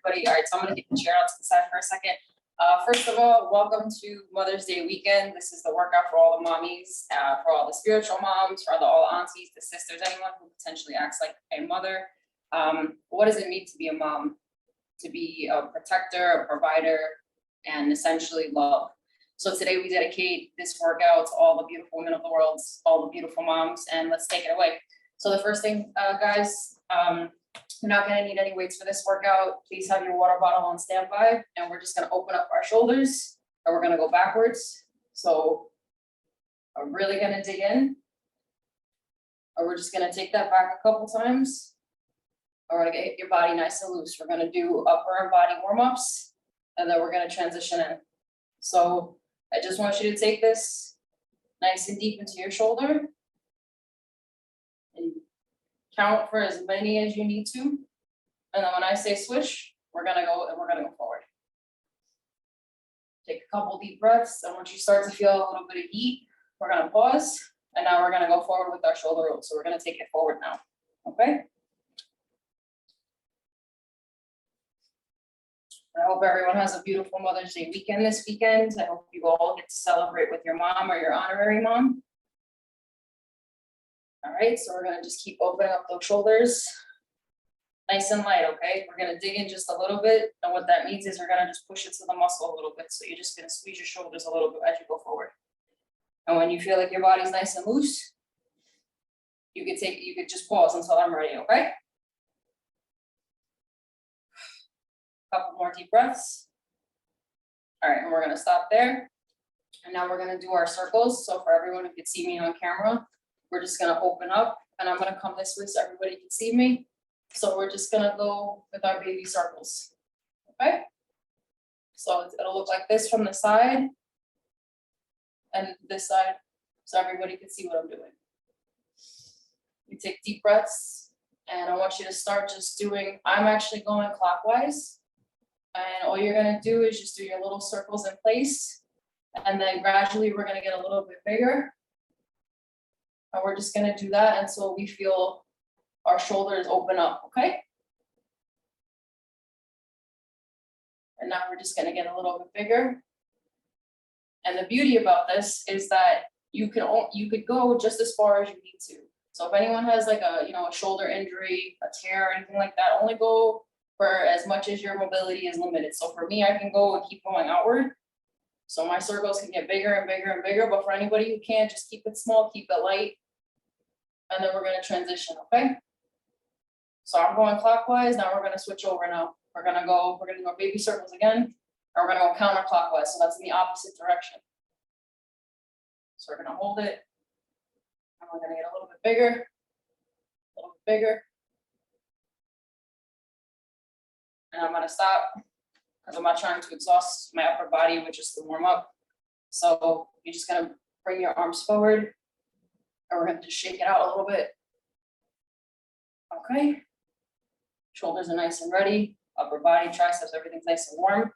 everybody. All right, so I'm gonna get the chair out to the side for a second. First of all, welcome to Mother's Day weekend. This is the workout for all the mommies, for all the spiritual moms, for all the aunties, the sisters, anyone who potentially acts like a mother. What does it mean to be a mom? To be a protector, a provider, and essentially love. So today we dedicate this workout to all the beautiful women of the world, all the beautiful moms, and let's take it away. So the first thing, guys, you're not gonna need any weights for this workout. Please have your water bottle on standby, and we're just gonna open up our shoulders, and we're gonna go backwards. So I'm really gonna dig in, or we're just gonna take that back a couple times. Or we're gonna get your body nice and loose. We're gonna do upper body warm-ups, and then we're gonna transition in. So I just want you to take this nice and deep into your shoulder. And count for as many as you need to. And then when I say switch, we're gonna go forward. Take a couple deep breaths, and once you start to feel a little bit of heat, we're gonna pause, and now we're gonna go forward with our shoulder rolls. So we're gonna take it forward now, okay? I hope everyone has a beautiful Mother's Day weekend this weekend. I hope you all get to celebrate with your mom or your honorary mom. All right, so we're gonna just keep opening up those shoulders. Nice and light, okay? We're gonna dig in just a little bit, and what that means is we're gonna just push it to the muscle a little bit. So you're just gonna squeeze your shoulders a little bit as you go forward. And when you feel like your body's nice and loose, you could just pause until I'm ready, okay? Couple more deep breaths. All right, and we're gonna stop there. And now we're gonna do our circles. So for everyone who can see me on camera, we're just gonna open up, and I'm gonna come this way so everybody can see me. So we're just gonna go with our baby circles, okay? So it'll look like this from the side and this side, so everybody can see what I'm doing. You take deep breaths, and I want you to start just doing, I'm actually going clockwise. And all you're gonna do is just do your little circles in place. And then gradually we're gonna get a little bit bigger. And we're just gonna do that until we feel our shoulders open up, okay? And now we're just gonna get a little bit bigger. And the beauty about this is that you could go just as far as you need to. So if anyone has like a shoulder injury, a tear, or anything like that, only go for as much as your mobility is limited. So for me, I can go and keep going outward. So my circles can get bigger and bigger and bigger, but for anybody who can't, just keep it small, keep it light. And then we're gonna transition, okay? So I'm going clockwise, now we're gonna switch over now. We're gonna do our baby circles again, and we're gonna go counterclockwise, so that's in the opposite direction. So we're gonna hold it, and we're gonna get a little bit bigger, a little bit bigger. And I'm gonna stop, because I'm not trying to exhaust my upper body, which is to warm up. So you're just gonna bring your arms forward, and we're gonna just shake it out a little bit. Okay. Shoulders are nice and ready, upper body, triceps, everything's nice and warm.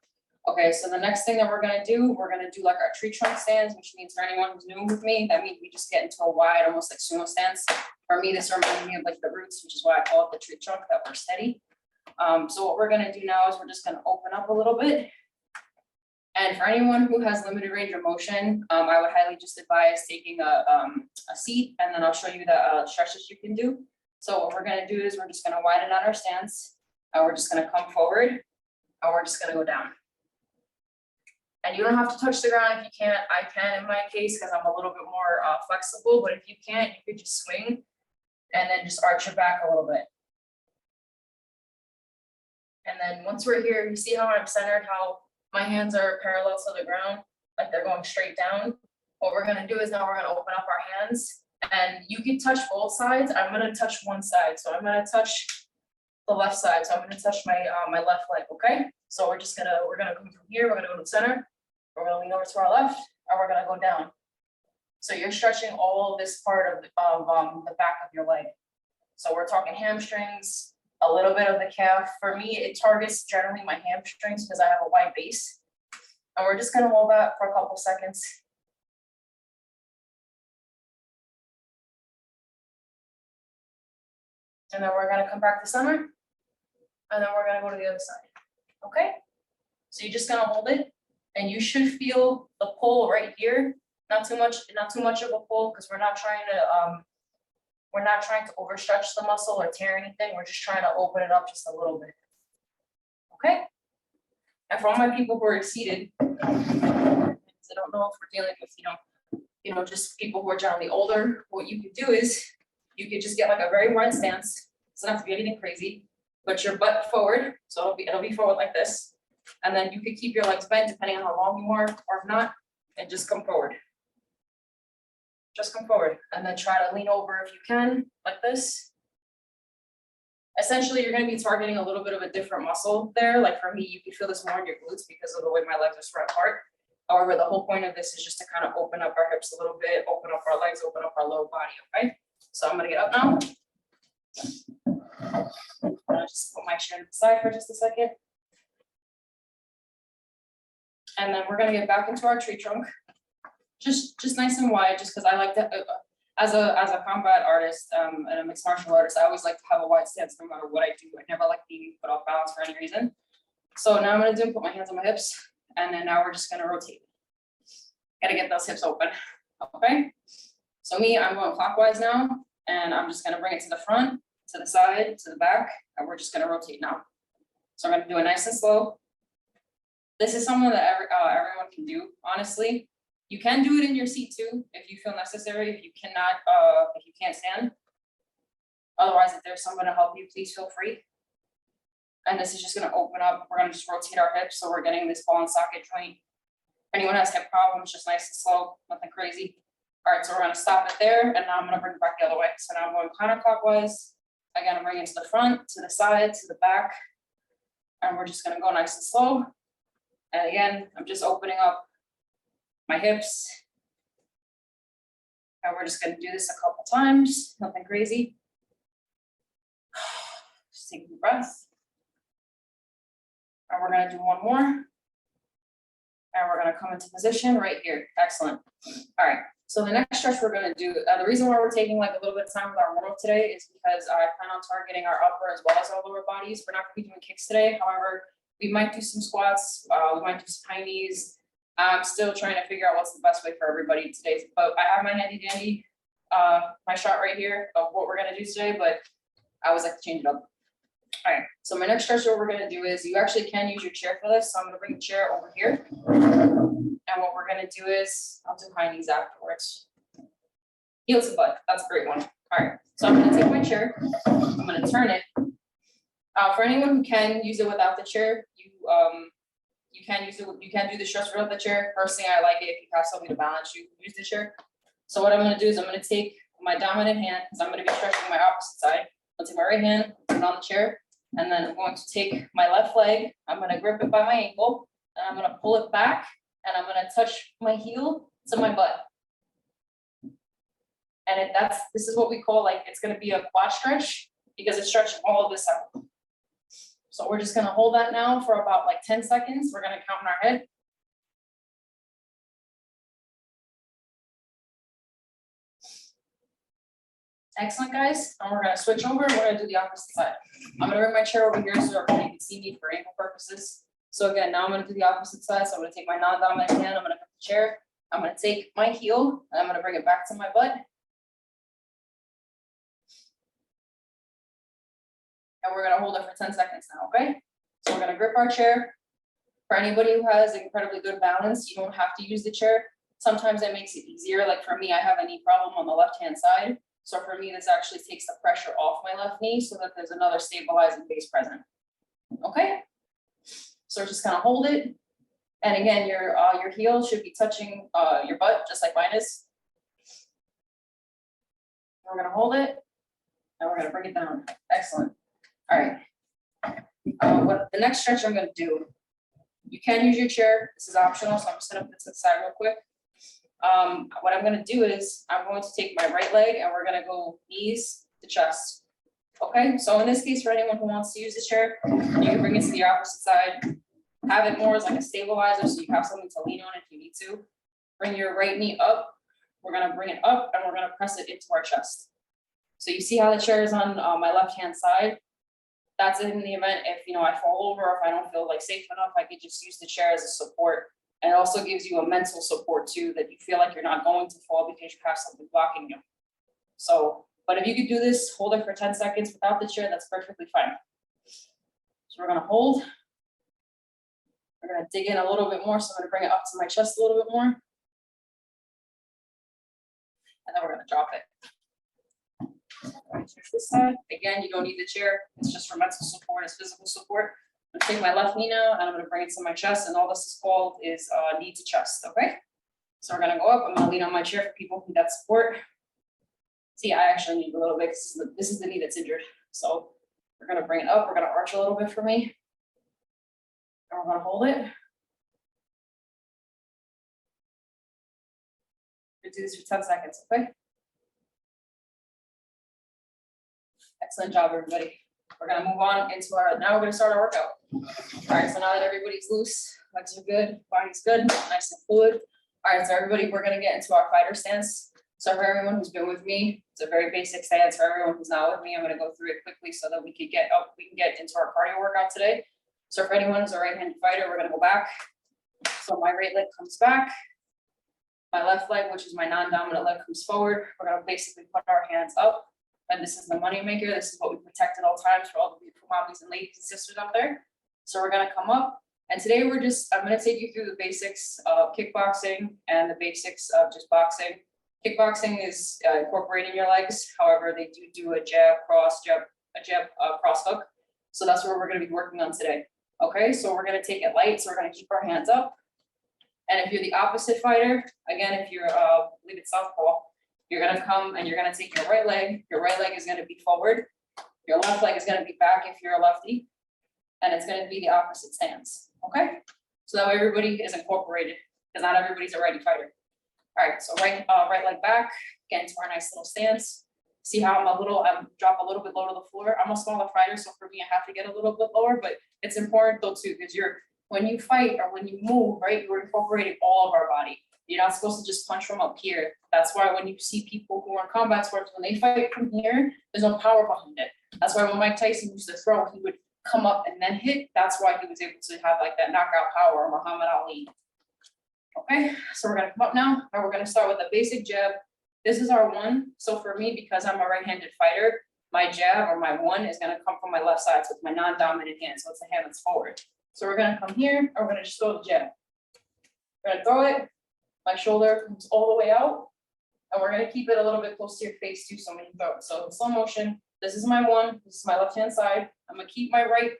Okay, so the next thing that we're gonna do like our tree trunk stands, which means for anyone who's new with me, that means we just get into a wide, almost like sumo stance. For me, this reminds me of like the roots, which is why I call it the tree trunk, that we're steady. So what we're gonna do now is we're just gonna open up a little bit. And for anyone who has limited range of motion, I would highly just advise taking a seat, and then I'll show you the stretches you can do. So what we're gonna do is we're just gonna widen out our stance, and we're just gonna come forward, and we're just gonna go down. And you don't have to touch the ground if you can't. I can in my case, because I'm a little bit more flexible, but if you can't, you could just swing and then just arch your back a little bit. And then once we're here, you see how I'm centered, how my hands are parallel to the ground, like they're going straight down. What we're gonna do is now we're gonna open up our hands, and you can touch both sides. I'm gonna touch one side, so I'm gonna touch the left side. So I'm gonna touch my my left leg, okay? So we're gonna come from here, we're gonna go to the center, we're gonna lean over to our left, and we're gonna go down. So you're stretching all of this part of the back of your leg. So we're talking hamstrings, a little bit of the calf. For me, it targets generally my hamstrings because I have a wide base. And we're just gonna hold that for a couple seconds. And then we're gonna come back to center. And then we're gonna go to the other side. Okay, so you're just gonna hold it, and you should feel the pull right here. Not too much of a pull, because we're not trying to overstretch the muscle or tear anything. We're just trying to open it up just a little bit. Okay. And for all my people who are seated, I don't know if we're dealing with, just people who are generally older, what you could do is you could just get like a very wide stance. It doesn't have to be anything crazy, but your butt forward. So it'll be forward like this. And then you could keep your legs bent depending on how long you are or if not, and just come forward. Just come forward, and then try to lean over if you can, like this. Essentially, you're going to be targeting a little bit of a different muscle there. Like for me, you can feel this more in your glutes because of the way my legs are spread apart. However, the whole point of this is just to kind of open up our hips a little bit, open up our legs, open up our lower body, okay? So I'm going to get up now. I'm going to just put my chair to the side for just a second. And then we're going to get back into our tree trunk. Just nice and wide, just because I like to, as a combat artist and a mixed martial artist, I always like to have a wide stance no matter what I do. I never like being put off balance for any reason. So now I'm going to put my hands on my hips, and then now we're just going to rotate. Got to get those hips open. Okay. So I'm going clockwise now, and I'm just going to bring it to the front, to the side, to the back, and we're just going to rotate now. So I'm going to do it nice and slow. This is something that everyone can do, honestly. You can do it in your seat too, if you feel necessary, if you can't stand. Otherwise, if there's someone to help you, please feel free. And this is just gonna open up. We're gonna just rotate our hips, so we're getting this ball and socket joint. If anyone has hip problems, just nice and slow, nothing crazy. All right, so we're gonna stop it there, and now I'm gonna bring it back the other way. So now I'm going counterclockwise. Again, I'm bringing it to the front, to the side, to the back, and we're just gonna go nice and slow. And again, I'm just opening up my hips. And we're just gonna do this a couple times, nothing crazy. Just take a deep breath. And we're gonna do one more. And we're gonna come into position right here. Excellent. All right, so the next stretch we're gonna do, the reason why we're taking like a little bit of time with our warm-up today is because I plan on targeting our upper as well as our lower bodies. We're not gonna be doing kicks today. However, we might do some squats, we might do some high knees. I'm still trying to figure out what's the best way for everybody today, but I have my handy dandy, my shot right here of what we're gonna do today, but I always like to change it up. All right, so my next stretch, what we're gonna do is you actually can use your chair for this. So I'm gonna bring the chair over here. And what we're gonna do is, I'll do high knees afterwards. Heel to butt, that's a great one. All right, so I'm gonna take my chair, I'm gonna turn it. For anyone who can use it without the chair, you can use it. You can do the stretch without the chair. Personally, I like it if you have something to balance. You use the chair. So what I'm going to do is I'm going to take my dominant hand, because I'm going to be stretching my opposite side. I'll take my right hand, put it on the chair, and then I'm going to take my left leg. I'm going to grip it by my ankle, and I'm going to pull it back, and I'm going to touch my heel to my butt. And this is what we call, like, it's going to be a quad stretch because it's stretching all of this out. So we're just gonna hold that now for about like 10 seconds. We're gonna count in our head. Excellent, guys. And we're gonna switch over and we're gonna do the opposite side. I'm gonna bring my chair over here so everybody can see me for ankle purposes. So again, now I'm gonna do the opposite side. So I'm gonna take my non-dominant hand, I'm gonna grip the chair, I'm gonna take my heel, and I'm gonna bring it back to my butt. And we're gonna hold it for 10 seconds now, okay? So we're gonna grip our chair. For anybody who has incredibly good balance, you don't have to use the chair. Sometimes it makes it easier. Like for me, I have a knee problem on the left-hand side. So for me, this actually takes the pressure off my left knee so that there's another stabilizing base present. Okay? So we're just gonna hold it. And again, your heel should be touching your butt, just like mine is. We're gonna hold it, and we're gonna bring it down. Excellent. All right. What the next stretch I'm going to do, you can use your chair. This is optional, so I'm just going to put it to the side real quick. What I'm going to do is I'm going to take my right leg and we're going to go knees to chest. Okay, so in this case, for anyone who wants to use the chair, you can bring it to the opposite side. Have it more as like a stabilizer, so you have something to lean on if you need to. Bring your right knee up. We're going to bring it up and we're going to press it into our chest. So you see how the chair is on my left-hand side. That's in the event if, I fall over, or if I don't feel like safe enough, I could just use the chair as a support. And it also gives you a mental support too, that you feel like you're not going to fall because you have something blocking you. So, but if you could do this, hold it for 10 seconds without the chair, that's perfectly fine. So we're gonna hold. We're gonna dig in a little bit more. So I'm gonna bring it up to my chest a little bit more. And then we're gonna drop it. This side. Again, you don't need the chair. It's just for mental support, it's physical support. I'm gonna take my left knee now and I'm gonna bring it to my chest, and all this is called is knee to chest, okay? So we're gonna go up. I'm gonna lean on my chair for people who need that support. See, I actually need a little bit because this is the knee that's injured. So we're gonna bring it up. We're gonna arch a little bit for me. And we're gonna hold it. We'll do this for 10 seconds, okay? Excellent job, everybody. We're gonna move on into now we're gonna start our workout. All right, so now that everybody's loose, legs are good, body's good, nice and fluid. All right, so everybody, we're gonna get into our fighter stance. So for everyone who's been with me, it's a very basic stance. For everyone who's not with me, I'm gonna go through it quickly so that we can get into our cardio workout today. So for anyone who's a right-handed fighter, we're gonna go back. So my right leg comes back. My left leg, which is my non-dominant leg, comes forward. We're gonna basically put our hands up. And this is the money maker. This is what we protect at all times for all the beautiful mommies and ladies and sisters out there. So we're gonna come up. And today I'm gonna take you through the basics of kickboxing and the basics of just boxing. Kickboxing is incorporating your legs. However, they do a jab, cross hook. So that's what we're gonna be working on today. Okay, so we're gonna take it light. So we're gonna keep our hands up. And if you're the opposite fighter, again, if you're leave it southpaw, you're gonna come and you're gonna take your right leg. Your right leg is gonna be forward. Your left leg is gonna be back if you're a lefty. And it's gonna be the opposite stance, okay? So that way everybody is incorporated, because not everybody's a righty fighter. All right, so right leg back, get into our nice little stance. See how I'm drop a little bit low to the floor. I'm a smaller fighter, so for me, I have to get a little bit lower, but it's important though too, because when you fight or when you move, right, you're incorporating all of our body. You're not supposed to just punch from up here. That's why when you see people who are in combat sports, when they fight from here, there's no power behind it. That's why when Mike Tyson used to throw, he would come up and then hit. That's why he was able to have like that knockout power, or Muhammad Ali. Okay, so we're gonna come up now, and we're gonna start with a basic jab. This is our one. So for me, because I'm a right-handed fighter, my jab or my one is gonna come from my left side, so it's my non-dominant hand. So it's the hand that's forward. So we're gonna come here, and we're gonna just throw the jab. We're gonna throw it. My shoulder comes all the way out, and we're gonna keep it a little bit close to your face too, so when you throw it. So in slow motion, this is my one, this is my left-hand side. I'm gonna keep my right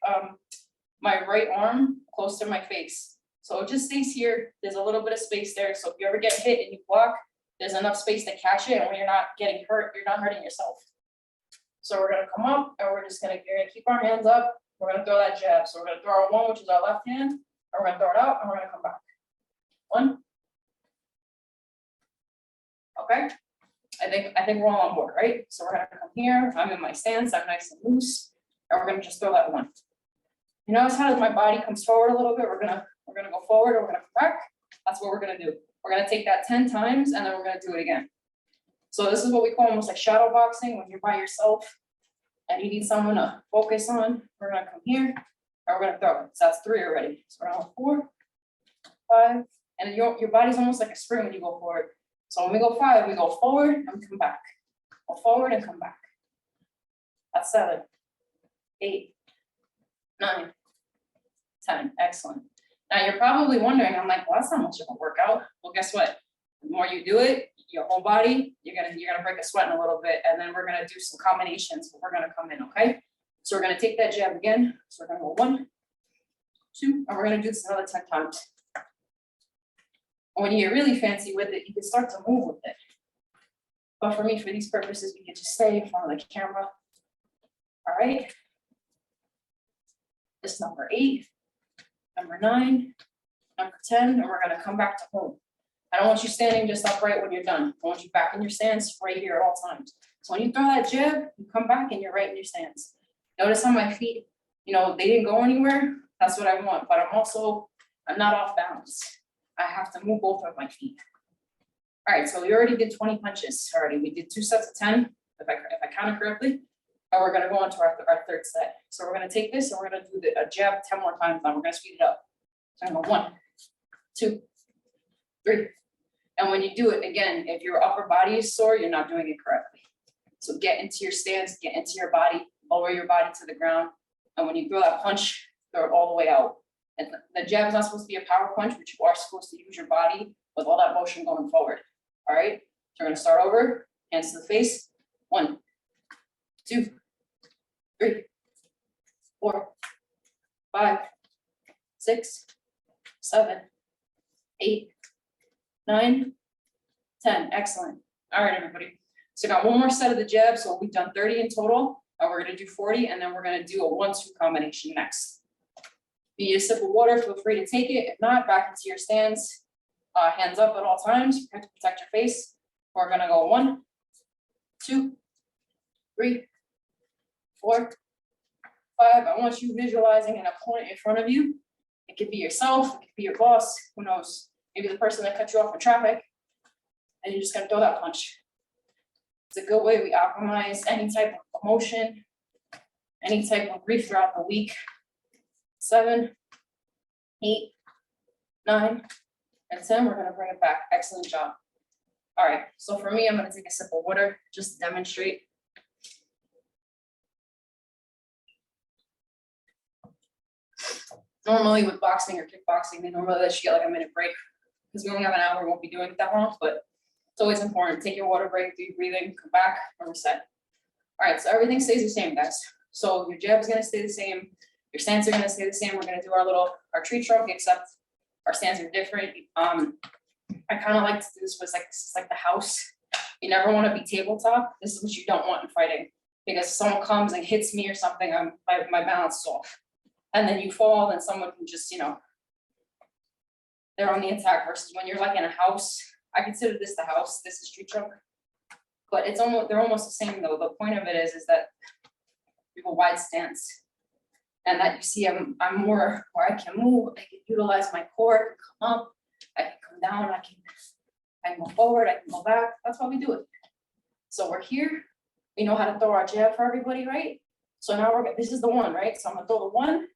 arm close to my face. So it just stays here. There's a little bit of space there. So if you ever get hit and you block, there's enough space to catch it, and when you're not getting hurt, you're not hurting yourself. So we're gonna come up, and we're gonna keep our hands up. We're gonna throw that jab. So we're gonna throw our one, which is our left hand, and we're gonna throw it out, and we're gonna come back. One. Okay, I think we're all on board, right? So we're gonna come here. I'm in my stance. I'm nice and loose, and we're gonna just throw that one. You notice how my body comes forward a little bit. We're gonna go forward, and we're gonna come back. That's what we're gonna do. We're gonna take that 10 times, and then we're gonna do it again. So this is what we call almost like shadow boxing, when you're by yourself and you need someone to focus on. We're gonna come here, and we're gonna throw it. So that's 3 already. So we're on 4, 5, and your body's almost like a spring when you go forward. So when we go 5, we go forward and come back. Go forward and come back. That's 7, 8, 9, 10. Excellent. Now you're probably wondering, I'm like, well, that's not much of a workout. Well, guess what? The more you do it, your whole body, you're gonna break a sweat in a little bit, and then we're gonna do some combinations. We're gonna come in, okay? So we're gonna take that jab again. So we're gonna go 1, 2, and we're gonna do this another 10 times. When you get really fancy with it, you can start to move with it. But for me, for these purposes, we can just stay in front of the camera. All right. This is number 8, number 9, number 10, and we're gonna come back to home. I don't want you standing just upright when you're done. I want you back in your stance right here at all times. So when you throw that jab, you come back and you're right in your stance. Notice how my feet, they didn't go anywhere. That's what I want, but I'm not off balance. I have to move both of my feet. All right, so we already did 20 punches already. We did 2 sets of 10, if I counted correctly. And we're gonna go on to our third set. So we're gonna take this and we're gonna do a jab 10 more times. Now we're gonna speed it up. So I'm gonna go 1, 2, 3. And when you do it, again, if your upper body is sore, you're not doing it correctly. So get into your stance, get into your body, lower your body to the ground. And when you throw that punch, throw it all the way out. And the jab is not supposed to be a power punch, but you are supposed to use your body with all that motion going forward. All right, so we're gonna start over, hands to the face. 1, 2, 3, 4, 5, 6, 7, 8, 9, 10. Excellent. All right, everybody. So got one more set of the jab. So we've done 30 in total. And we're going to do 40, and then we're going to do a 1-2 combination next. If you need a sip of water, feel free to take it. If not, back into your stance. Hands up at all times. Protect your face. We're going to go 1, 2, 3, 4, 5. I want you visualizing an opponent in front of you. It could be yourself. It could be your boss. Who knows? Maybe the person that cut you off in traffic. And you're just going to throw that punch. It's a good way we optimize any type of emotion, any type of grief throughout the week. 7, 8, 9, and 10. We're going to bring it back. Excellent job. All right. So for me, I'm going to take a sip of water just to demonstrate. Normally with boxing or kickboxing, they normally let you get like a minute break because we only have an hour. We won't be doing it that long, but it's always important. Take your water break, do your breathing, come back, and reset. All right, so everything stays the same, guys. So your jab is gonna stay the same. Your stance are gonna stay the same. We're gonna do our tree trunk, except our stance are different. I kind of like to do this with this is like the house. You never want to be tabletop. This is what you don't want in fighting, because if someone comes and hits me or something, my balance is off. And then you fall, then someone can just, they're on the attack, versus when you're like in a house. I consider this the house, this is tree trunk. But they're almost the same though. The point of it is that we have a wide stance. And that you see I'm more where I can move, I can utilize my core, I can come up, I can come down, I can go forward, I can go back. That's why we do it. So we're here, we know how to throw our jab for everybody, right? So now this is the 1, right? So I'm gonna throw the 1,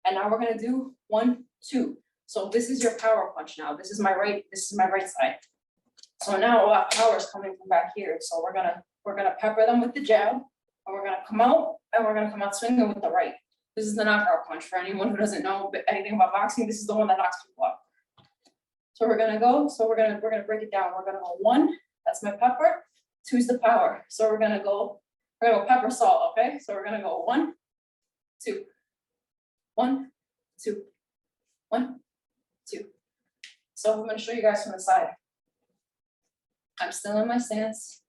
and now we're gonna do 1, 2. So this is your power punch now. This is my right side. So now all that power is coming from back here. So we're gonna pepper them with the jab, and we're gonna come out, and we're gonna come out swinging with the right. This is the knockout punch for anyone who doesn't know anything about boxing. This is the one that knocks people out. So we're gonna go. So we're gonna break it down. We're gonna go 1. That's my pepper. 2 is the power. So we're gonna go pepper salt. Okay. So we're gonna go 1, 2, 1, 2, 1, 2. So I'm gonna show you guys from the side. I'm still in my stance.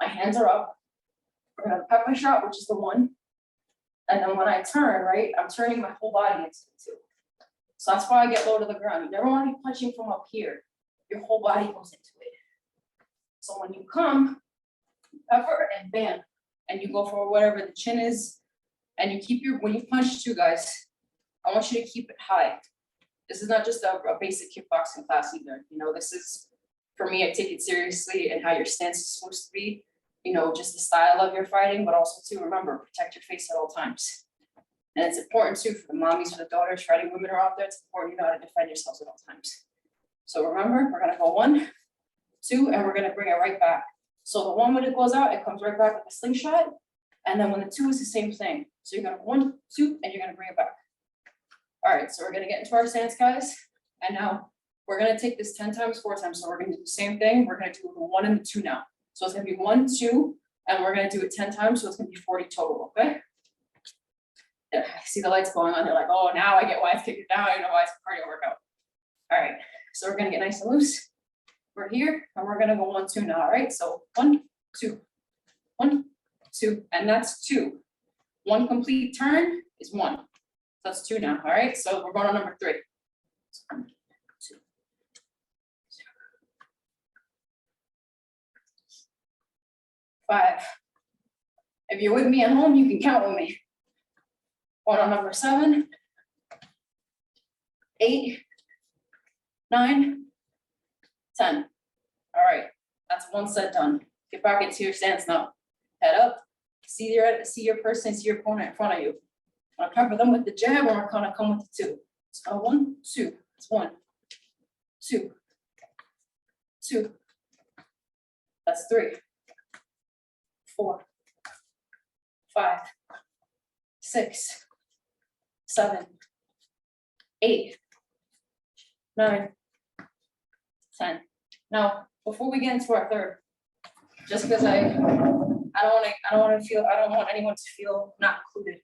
My hands are up. We're gonna pepper shot, which is the 1. And then when I turn, right, I'm turning my whole body into it too. So that's why I get low to the ground. You never want to be punching from up here. Your whole body goes into it. So when you come, pepper and bam, and you go for whatever the chin is, and you keep when you punch too, guys, I want you to keep it high. This is not just a basic kickboxing class either. This is, for me, I take it seriously and how your stance is supposed to be. Just the style of your fighting, but also to remember, protect your face at all times. And it's important too for the mommies, for the daughters, fighting women are out there. It's important you know how to defend yourselves at all times. So remember, we're gonna go 1, 2, and we're gonna bring it right back. So the 1, when it goes out, it comes right back with a slingshot. And then when the 2 is the same thing. So you're gonna 1, 2, and you're gonna bring it back. All right, so we're gonna get into our stance, guys. And now we're gonna take this 10 times, 4 times. So we're gonna do the same thing. We're gonna do the 1 and the 2 now. So it's gonna be 1, 2, and we're gonna do it 10 times. So it's gonna be 40 total, okay? Yeah, I see the lights going on. They're like, oh, now I get why it's kicking down. I know why it's a cardio workout. All right, so we're gonna get nice and loose. We're here, and we're gonna go 1, 2 now, all right? So 1, 2, 1, 2, and that's 2. 1 complete turn is 1. So that's 2 now, all right? So we're going on number 3. So 1, 2, 5. If you're with me at home, you can count with me. Going on number 7, 8, 9, 10. All right, that's 1 set done. Get back into your stance now. Head up, See your person, see your opponent in front of you. I'm gonna cover them with the jab, or I'm gonna come with the two. So 1, 2. It's 1, 2, 2. That's 3, 4, 5, 6, 7, 8, 9, 10. Now, before we get into our third, just because I don't want anyone to feel not included.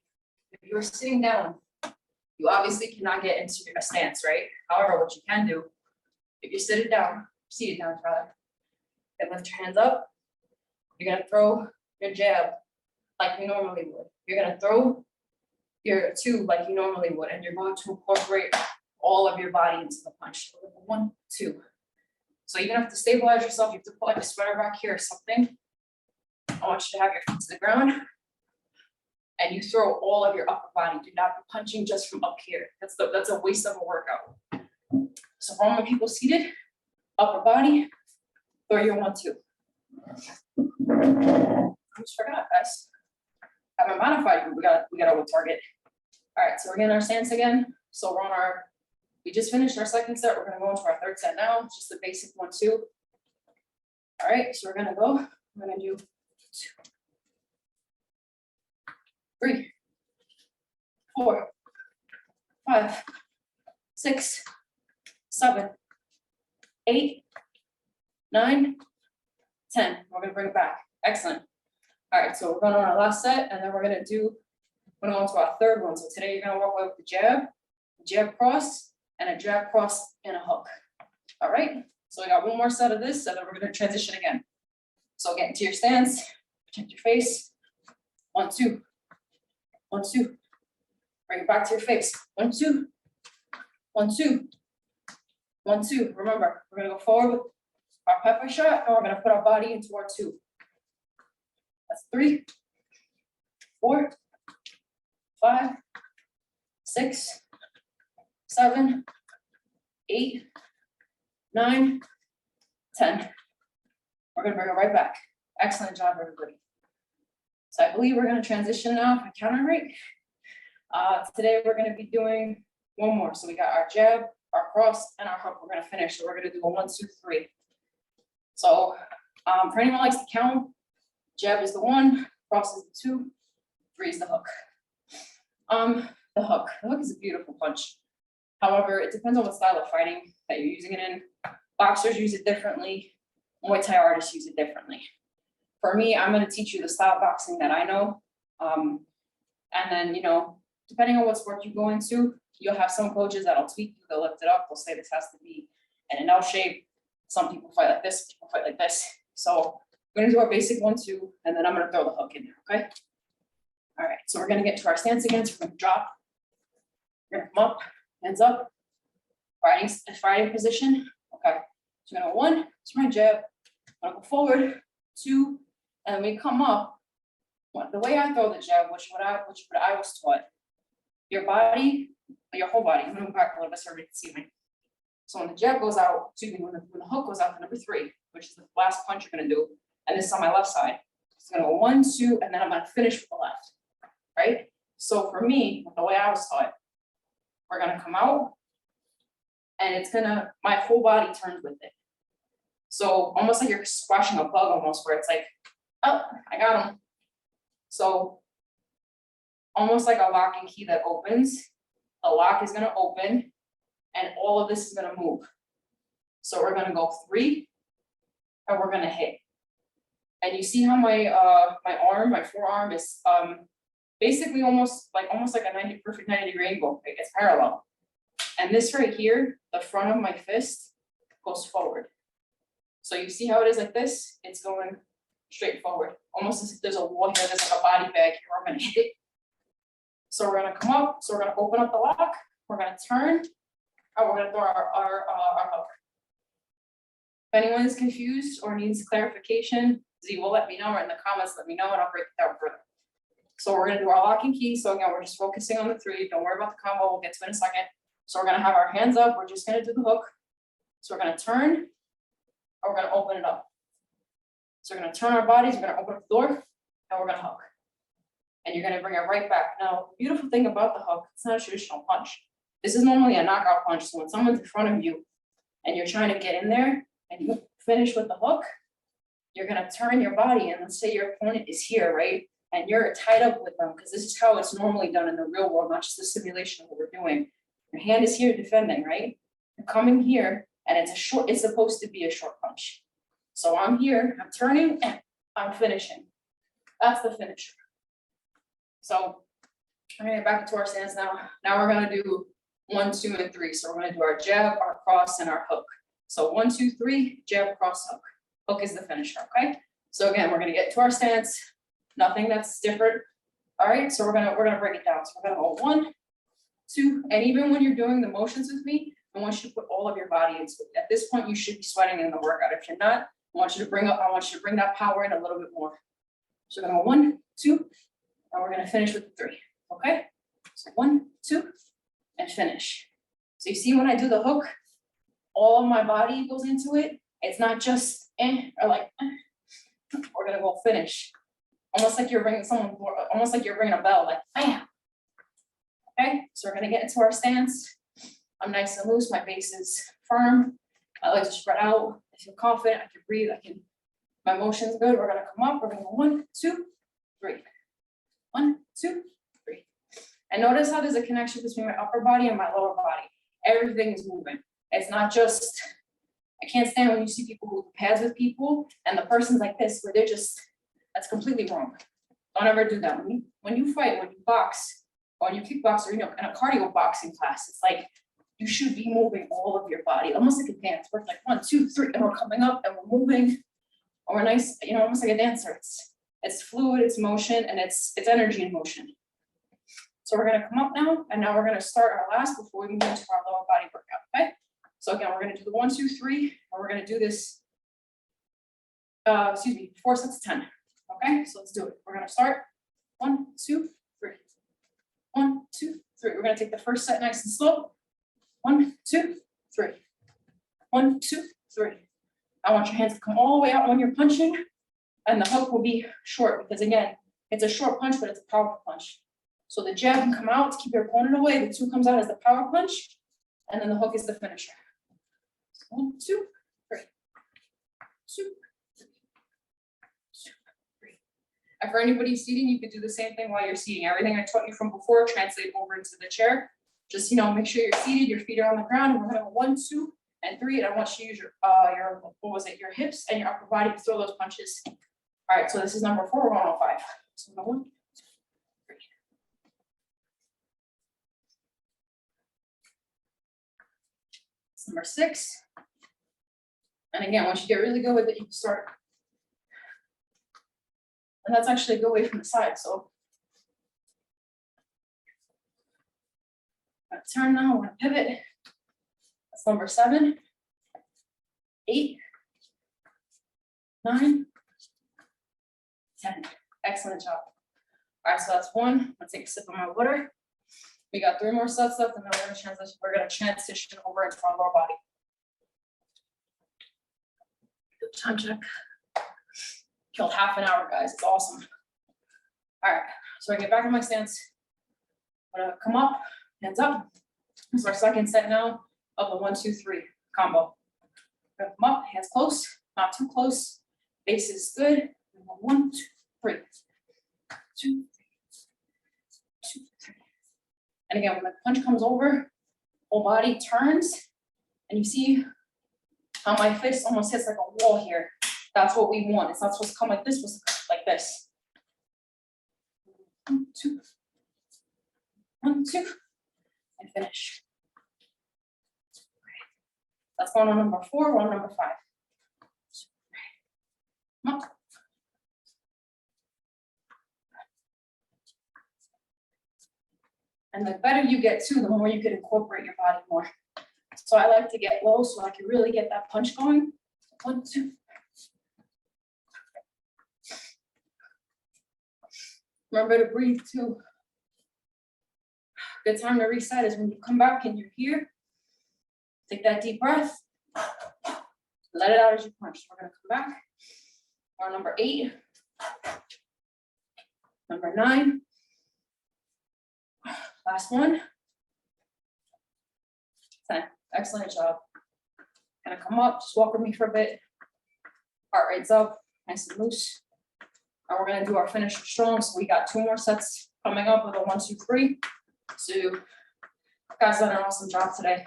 If you're sitting down, you obviously cannot get into a stance, right? However, what you can do, if you're seated down rather, and lift your hands up, you're gonna throw your jab like you normally would. You're gonna throw your two like you normally would, and you're going to incorporate all of your body into the punch. 1, 2. So you're gonna have to stabilize yourself. You have to put like a sweater back here or something. I want you to have your feet to the ground, and you throw all of your upper body. Do not be punching just from up here. That's a waste of a workout. So for all my people seated, upper body, throw your 1, 2. I just forgot, guys. I haven't modified group. We got a target. All right, so we're getting our stance again. So we just finished our second set. We're gonna go into our third set now. Just the basic 1, 2. All right, so we're gonna do 2, 3, 4, 5, 6, 7, 8, 9, 10. We're gonna bring it back. Excellent. All right, so we're going on our last set, and then we're gonna go into our third one. So today you're gonna work with the jab cross, and a jab cross and a hook. All right, so we got one more set of this, and then we're gonna transition again. So get into your stance, protect your face. 1, 2, 1, 2. Bring it back to your face. 1, 2, 1, 2, 1, 2. Remember, we're gonna go forward with our pepper shot, and we're gonna put our body into our 2. That's 3, 4, 5, 6, 7, 8, 9, 10. We're gonna bring it right back. Excellent job, everybody. So I believe we're gonna transition now for counter right. Today we're gonna be doing one more. So we got our jab, our cross, and our hook. We're gonna finish. So we're gonna do a 1, 2, 3. So for anyone who likes to count, jab is the 1, cross is the 2, 3 is the hook. The hook is a beautiful punch. However, it depends on what style of fighting that you're using it in. Boxers use it differently. Muay Thai artists use it differently. For me, I'm going to teach you the style of boxing that I know. And then, depending on what sport you go into, you'll have some coaches that'll tweak you, they'll lift it up, they'll say this has to be in an L shape. Some people fight like this, people fight like this. So we're going to do our basic 1, 2, and then I'm going to throw the hook in there, okay? All right, so we're going to get to our stance again. So we're going to drop. We're going to come up, hands up, fighting position. Okay, so we're going to go 1, it's my jab. I'm going to go forward, 2, and when we come up, the way I throw the jab, which what I was taught, your body, your whole body, I'm going to go back a little bit so everybody can see me. So when the jab goes out, when the hook goes out to number 3, which is the last punch you're going to do, and this is on my left side, it's going to go 1, 2, and then I'm going to finish with the left, right? So for me, the way I was taught, we're going to come out, and my whole body turns with it. So almost like you're squashing a bug almost, where it's like, oh, I got him. So almost like a lock and key that opens. The lock is going to open, and all of this is going to move. So we're going to go 3, and we're going to hit. And you see how my forearm is basically almost like a perfect 90-degree angle. It's parallel. And this right here, the front of my fist goes forward. So you see how it is like this? It's going straight forward. Almost as if there's a wall here, there's like a body bag here, I'm gonna hit it. So we're gonna come up, so we're gonna open up the lock, we're gonna turn, and we're gonna throw our hook. If anyone is confused or needs clarification, Z will let me know, or in the comments, let me know, and I'll break it down further. So we're gonna do our lock and key. So again, we're just focusing on the 3. Don't worry about the combo, we'll get to it in a second. So we're gonna have our hands up, we're just gonna do the hook. So we're gonna turn, and we're gonna open it up. So we're gonna turn our bodies, we're gonna open up the door, and we're gonna hook. and you're gonna bring it right back. Now, the beautiful thing about the hook, it's not a traditional punch. This is normally a knockout punch, so when someone's in front of you and you're trying to get in there and you finish with the hook, you're gonna turn your body, and let's say your opponent is here, right? And you're tied up with them, because this is how it's normally done in the real world, not just the simulation of what we're doing. Your hand is here defending, right? You're coming here, and it's supposed to be a short punch. So I'm here, I'm turning, and I'm finishing. That's the finisher. So I'm gonna get back into our stance now. Now we're gonna do 1, 2, and 3. So we're gonna do our jab, our cross, and our hook. So 1, 2, 3, jab, cross, hook. Hook is the finisher, okay? So again, we're gonna get to our stance. Nothing that's different. All right, so we're gonna break it down. So we're gonna go 1, 2, and even when you're doing the motions with me, I want you to put all of your body into it. At this point, you should be sweating in the workout. If you're not, I want you to bring that power in a little bit more. So we're gonna go 1, 2, and we're gonna finish with 3. Okay? So 1, 2, and finish. So you see when I do the hook, all of my body goes into it. It's not just or like we're gonna go finish. Almost like you're ringing a bell, like bam. Okay, so we're gonna get into our stance. I'm nice and loose, my base is firm. I like to spread out. I feel confident, I can breathe, my motion's good. We're gonna come up, we're gonna go 1, 2, 3. 1, 2, 3. And notice how there's a connection between my upper body and my lower body. Everything is moving. It's not just, I can't stand when you see people who pads with people and the person's like this, where they're just, that's completely wrong. Don't ever do that. When you fight, when you box, or when you kickbox, or in a cardio boxing class, it's like you should be moving all of your body, almost like a dance. We're like 1, 2, 3, and we're coming up and we're moving, or we're nice, almost like a dancer. It's fluid, it's motion, and it's energy in motion. So we're gonna come up now, and now we're gonna start our last before we move into our lower body workout. Okay. So again, we're gonna do the 1, 2, 3, and we're gonna do this. 4 sets of 10. Okay, so let's do it. We're gonna start 1, 2, 3. 1, 2, 3. We're gonna take the first set nice and slow. 1, 2, 3. 1, 2, 3. I want your hands to come all the way out when you're punching, and the hook will be short because again, it's a short punch, but it's a powerful punch. So the jab can come out to keep your opponent away. The 2 comes out as the power punch, and then the hook is the finisher. 1, 2, 3. 2. And for anybody seating, you could do the same thing while you're seating. Everything I taught you from before, translate over into the chair. Just, make sure you're seated, your feet are on the ground, and we're gonna go 1, 2, and 3. And I want you to use your hips and your upper body to throw those punches. All right, so this is number 4, we're going on 5. So 1, 2, 3. It's number 6. And again, once you get really good with it, you can start. And that's actually a good way from the side. So I'm gonna turn now, I'm gonna pivot. That's number 7, 8, 9, 10. Excellent job. All right, so that's 1. I'm gonna take a sip of my water. We got 3 more sets left, and then we're gonna transition over into our lower body. Good time check. Killed half an hour, guys. It's awesome. All right, so I get back in my stance. I'm gonna come up, hands up. This is our second set now of the 1, 2, 3 combo. We're gonna come up, hands close, not too close. Base is good. 1, 2, 3. 2, 2, 3. And again, when the punch comes over, whole body turns, and you see how my fist almost hits like a wall here. That's what we want. It's not supposed to come like this, it's supposed to come like this. 1, 2. 1, 2. And finish. That's going on number 4, we're on number 5. Come up. And the better you get too, the more you can incorporate your body more. So I like to get low so I can really get that punch going. 1, 2. Remember to breathe too. Good time to reset is when you come back and you're here. Take that deep breath. Let it out as you punch. We're gonna come back. Our number 8. Number 9. Last one. 10. Excellent job. Gonna come up, just walk with me for a bit. Heart rate's up, nice and loose. And we're gonna do our finish strong. So we got 2 more sets coming up with a 1, 2, 3. So you guys done an awesome job today.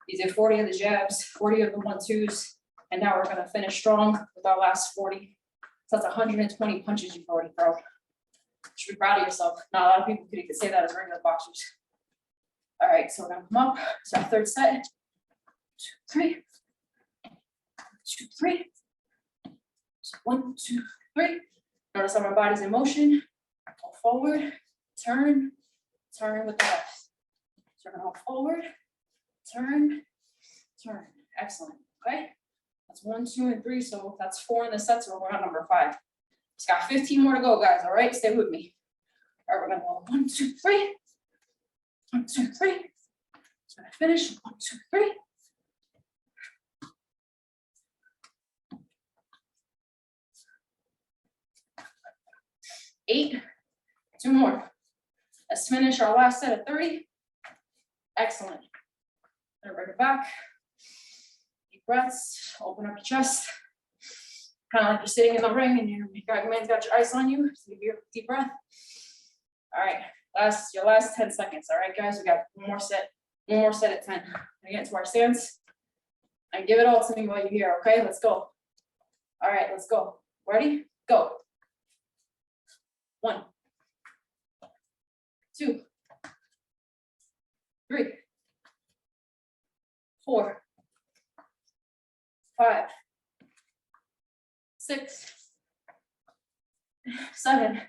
You did 40 of the jabs, 40 of the 1-2s, and now we're gonna finish strong with our last 40. So that's 120 punches you've already thrown. You should be proud of yourself. Not a lot of people could even say that as regular boxers. All right, so we're gonna come up. It's our 3rd set. 2, 3. 2, 3. So 1, 2, 3. Notice how my body's in motion. Go forward, turn with the left. So we're gonna go forward, turn. Excellent. Okay. That's 1, 2, and 3. So that's 4 in the set. So we're on number 5. It's got 15 more to go, guys. All right, stay with me. All right, we're gonna go 1, 2, 3. 1, 2, 3. So I finish 1, 2, 3. Eight. 2 more. Let's finish our last set of 30. Excellent. Gonna bring it back. Deep breaths. Open up your chest. Kind of like you're sitting in the ring and your man's got your ice on you. So give you a deep breath. All right. Your last 10 seconds. All right, guys. We got one more set at 10. Gonna get into our stance. And give it all to me while you're here. Okay, let's go. All right, let's go. Ready? Go. 1, 2, 3, 4, 5, 6, 7,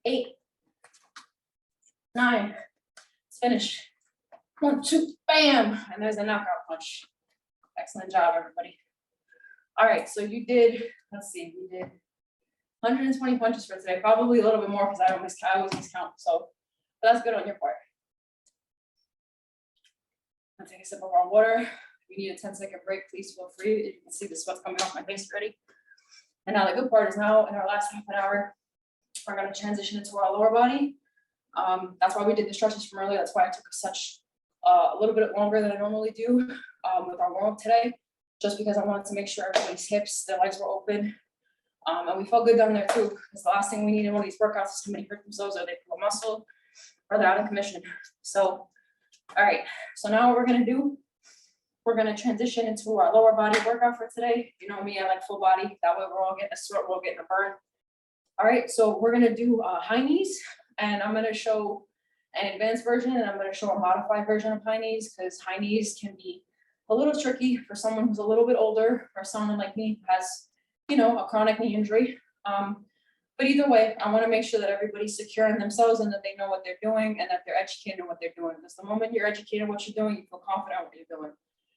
8, 9. Let's finish. 1, 2, bam! And there's a knockout punch. Excellent job, everybody. All right, so you did, let's see, we did 120 punches for today, probably a little bit more because I always miscount. So, but that's good on your part. I'll take a sip of our water. If you need a 10-second break, please feel free. You can see the sweat's coming off my face already. And now the good part is now in our last half an hour, we're going to transition into our lower body. That's why we did the stretches from earlier. That's why I took such a little bit longer than I normally do with our warm-up today, just because I wanted to make sure everybody's hips, their legs were open. And we felt good down there too, because the last thing we need in one of these workouts is somebody hurt themselves or they pull a muscle or they're out of commission. So, all right. So now what we're going to do, we're going to transition into our lower body workout for today. You know me, I like full body. That way we're all getting a sweat, we're all getting a burn. All right. So we're going to do high knees, and I'm going to show an advanced version and I'm going to show a modified version of high knees, because high knees can be a little tricky for someone who's a little bit older or someone like me who has, you know, a chronic knee injury. But either way, I want to make sure that everybody's secure in themselves and that they know what they're doing and that they're educated in what they're doing. Because the moment you're educated in what you're doing, you feel confident in what you're doing.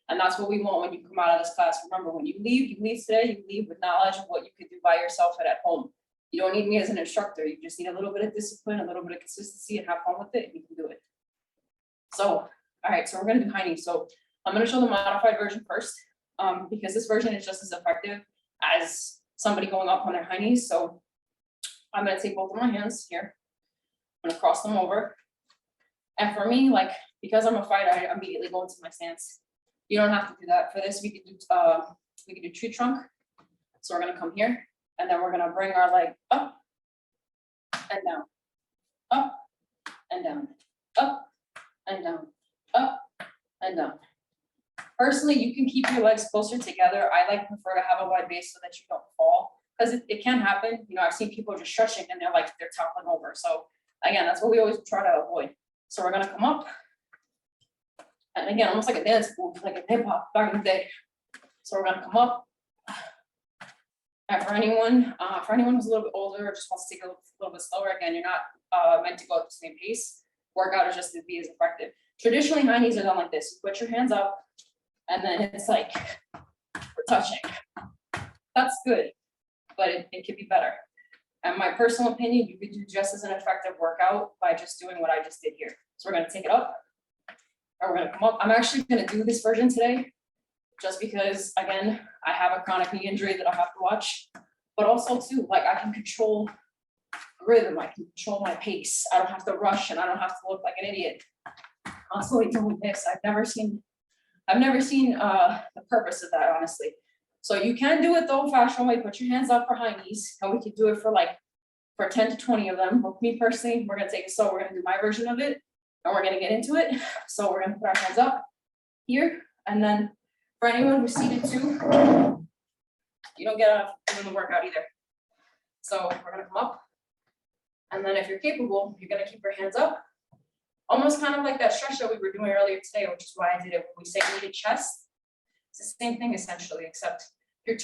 And that's what we want when you come out of this class. Remember, when you leave today, you leave with knowledge of what you could do by yourself and at home. You don't need me as an instructor. You just need a little bit of discipline, a little bit of consistency, and have fun with it, and you can do it. So, all right, so we're going to do high knees. So I'm going to show the modified version first, because this version is just as effective as somebody going up on their high knees. So I'm going to take both of my hands here. I'm going to cross them over. And for me, like, because I'm a fighter, I immediately go into my stance. You don't have to do that. For this, we could do tree trunk. So we're going to come here, and then we're going to bring our leg up and down, up and down, up and down, up and down. Personally, you can keep your legs closer together. I prefer to have a wide base so that you don't fall, because it can happen. You know, I've seen people just stretching and they're toppling over. So again, that's what we always try to avoid. So we're going to come up. And again, almost like a dance move, like a hip hop back in the day. So we're going to come up. And for anyone who's a little bit older or just wants to take a little bit slower, again, you're not meant to go at the same pace. Workout is just to be as effective. Traditionally, high knees are done like this. You put your hands up, and then it's like we're touching. That's good, but it could be better. And my personal opinion, you could do just as an effective workout by just doing what I just did here. So we're going to take it up, and we're going to come up. I'm actually going to do this version today, just because, again, I have a chronic knee injury that I have to watch, but also too, like, I can control rhythm. I can control my pace. I don't have to rush and I don't have to look like an idiot. Constantly doing this. I've never seen the purpose of that, honestly. So you can do it the old-fashioned way. Put your hands up for high knees, and we can do it for 10 to 20 of them. But me personally, we're gonna take it slow. We're gonna do my version of it, and we're gonna get into it. So we're gonna put our hands up here, and then for anyone who's seated too, you don't get off doing the workout either. So we're gonna come up, and then if you're capable, you're gonna keep your hands up, almost kind of like that stretch that we were doing earlier today, which is why I did it. When we say needed chest, it's the same thing essentially, except your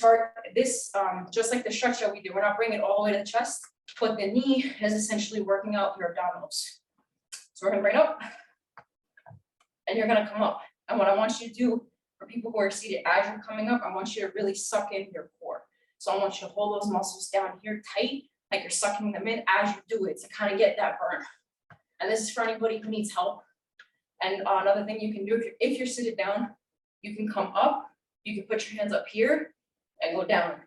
just like the stretch that we do, we're not bringing it all the way to the chest, but the knee is essentially working out your abdominals. So we're gonna bring it up, and you're gonna come up. And what I want you to do for people who are seated as you're coming up, I want you to really suck in your core. So I want you to hold those muscles down here tight, like you're sucking them in as you do it to kind of get that burn. And this is for anybody who needs help. And another thing you can do, if you're seated down, you can come up, you can put your hands up here and go down.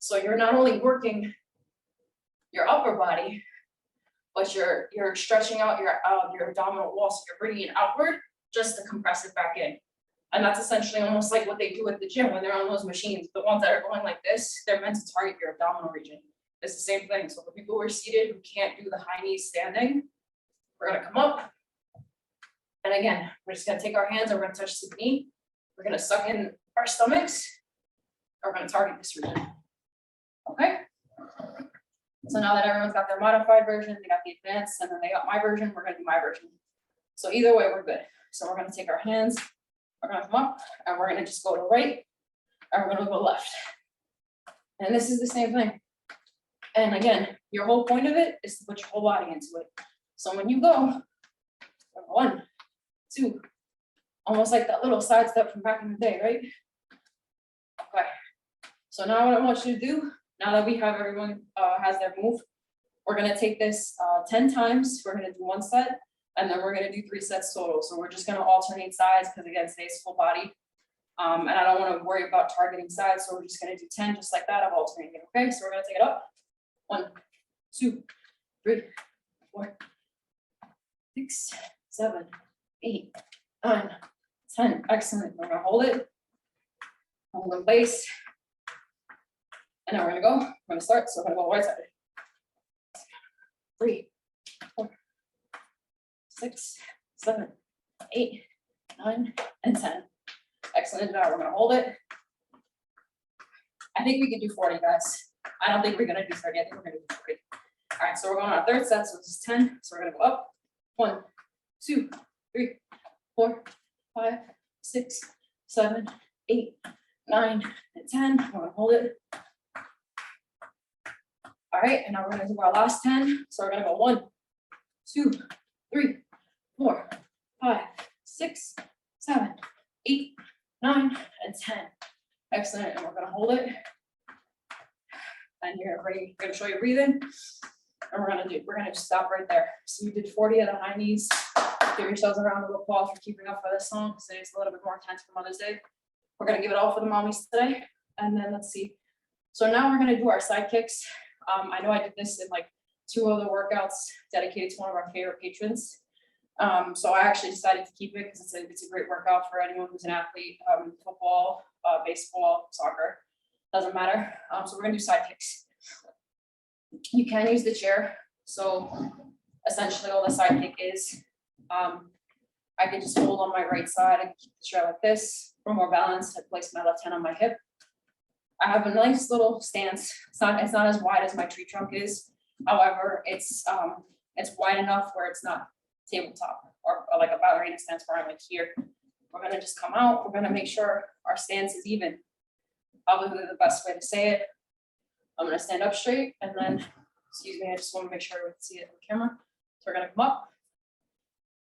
So you're not only working your upper body, but you're stretching out your abdominal wall, so you're bringing it outward just to compress it back in. And that's essentially almost like what they do at the gym when they're on those machines. The ones that are going like this, they're meant to target your abdominal region. It's the same thing. So for people who are seated who can't do the high knees standing, we're gonna come up. And again, we're just gonna take our hands and we're gonna touch the knee. We're gonna suck in our stomachs. And we're gonna target this region. Okay? So now that everyone's got their modified version, they got the advanced, and then they got my version, we're gonna do my version. So either way, we're good. So we're gonna take our hands, we're gonna come up, and we're gonna just go to right, and we're gonna go left. And this is the same thing. And again, your whole point of it is to put your whole body into it. So when you go, 1, 2, almost like that little side step from back in the day, right? Okay. So now what I want you to do, now that we have everyone has their move, we're gonna take this 10 times. We're gonna do 1 set, and then we're gonna do 3 sets total. So we're just gonna alternate sides because again, today's full body. And I don't wanna worry about targeting sides, so we're just gonna do 10 just like that of alternating, okay? So we're gonna take it up. 1, 2, 3, 4, 6, 7, 8, 9, 10. Excellent. We're gonna hold it. Hold in place. And then we're gonna go. We're gonna start. So we're gonna go right side. 3, 4, 6, 7, 8, 9, and 10. Excellent. Now we're gonna hold it. I think we can do 40, guys. I don't think we're gonna do 30. I think we're gonna do 40. All right, so we're going on our 3rd set, so this is 10. So we're gonna go up. 1, 2, 3, 4, 5, 6, 7, 8, 9, and 10. We're gonna hold it. All right, and now we're gonna do our last 10. So we're gonna go 1, 2, 3, 4, 5, 6, 7, 8, 9, and 10. Excellent, and we're gonna hold it. And you're gonna show your breathing. And we're gonna just stop right there. So you did 40 of the high knees. Give yourselves a round of applause for keeping up for this song, because it's a little bit more intense for Mother's Day. We're gonna give it all for the mommies today. And then let's see. So now we're gonna do our side kicks. I know I did this in like 2 other workouts dedicated to one of our favorite patrons. So I actually decided to keep it because it's a great workout for anyone who's an athlete, football, baseball, soccer, doesn't matter. So we're gonna do side kicks. You can use the chair. So essentially all the side kick is, I can just hold on my right side and keep the chair like this. For more balance, I place my left hand on my hip. I have a nice little stance. It's not as wide as my tree trunk is. However, it's wide enough where it's not tabletop or like a ballerina stance where I'm like here. We're gonna just come out. We're gonna make sure our stance is even. Probably the best way to say it. I'm gonna stand up straight and then, excuse me, I just want to make sure we can see it on camera. So we're gonna come up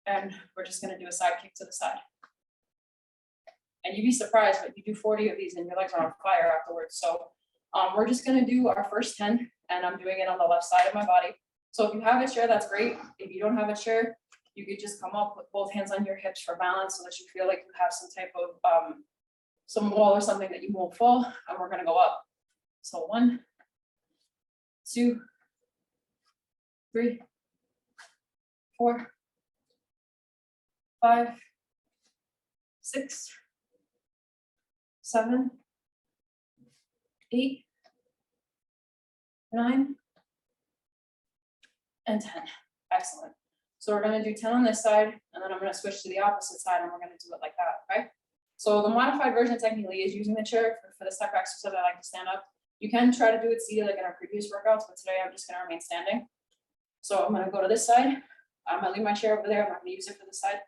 and we're just gonna do a side kick to the side. And you'd be surprised, but you do 40 of these and your legs are on fire afterwards. So we're just gonna do our first 10 and I'm doing it on the left side of my body. So if you have a chair, that's great. If you don't have a chair, you could just come up with both hands on your hips for balance so that you feel like you have some type of some wall or something that you won't fall. And we're gonna go up. So 1, 2, 3, 4, 5, 6, 7, 8, 9, and 10. Excellent. So we're gonna do 10 on this side, and then I'm gonna switch to the opposite side, and we're gonna do it like that, okay? So the modified version technically is using the chair for this type of exercise. I like to stand up. You can try to do it seated like in our previous workouts, but today I'm just gonna remain standing. So I'm gonna go to this side. I'm gonna leave my chair over there. I'm not gonna use it for this side.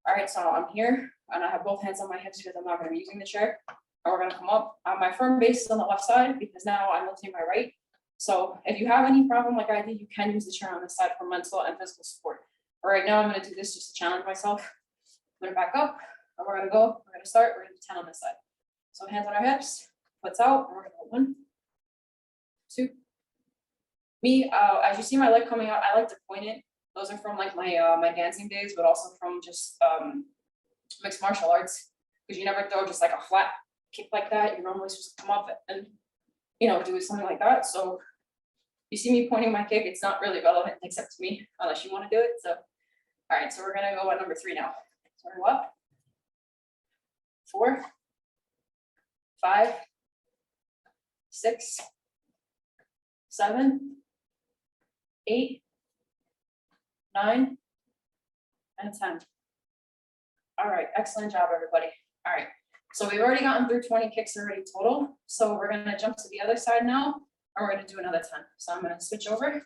All right, so I'm here, and I have both hands on my hips because I'm not gonna be using the chair. And we're gonna come up. My firm base is on the left side because now I'm lifting my right. So if you have any problem like I did, you can use the chair on this side for mental and physical support. But right now I'm gonna do this just to challenge myself. I'm gonna back up, and we're gonna go. We're gonna start. We're gonna do 10 on this side. So hands on our hips, foots out, and we're gonna go 1, 2. As you see my leg coming out, I like to point it. Those are from like my dancing days, but also from just mixed martial arts. Because you never throw just like a flat kick like that. You're normally supposed to come up and do something like that. So you see me pointing my kick, it's not really relevant except to me, unless you want to do it. So all right, so we're gonna go at number 3 now. So we're gonna go up. 4, 5, 6, 7, 8, 9, and 10. All right, excellent job, everybody. All right, so we've already gotten through 20 kicks already total. So we're gonna jump to the other side now, and we're gonna do another 10. So I'm gonna switch over, and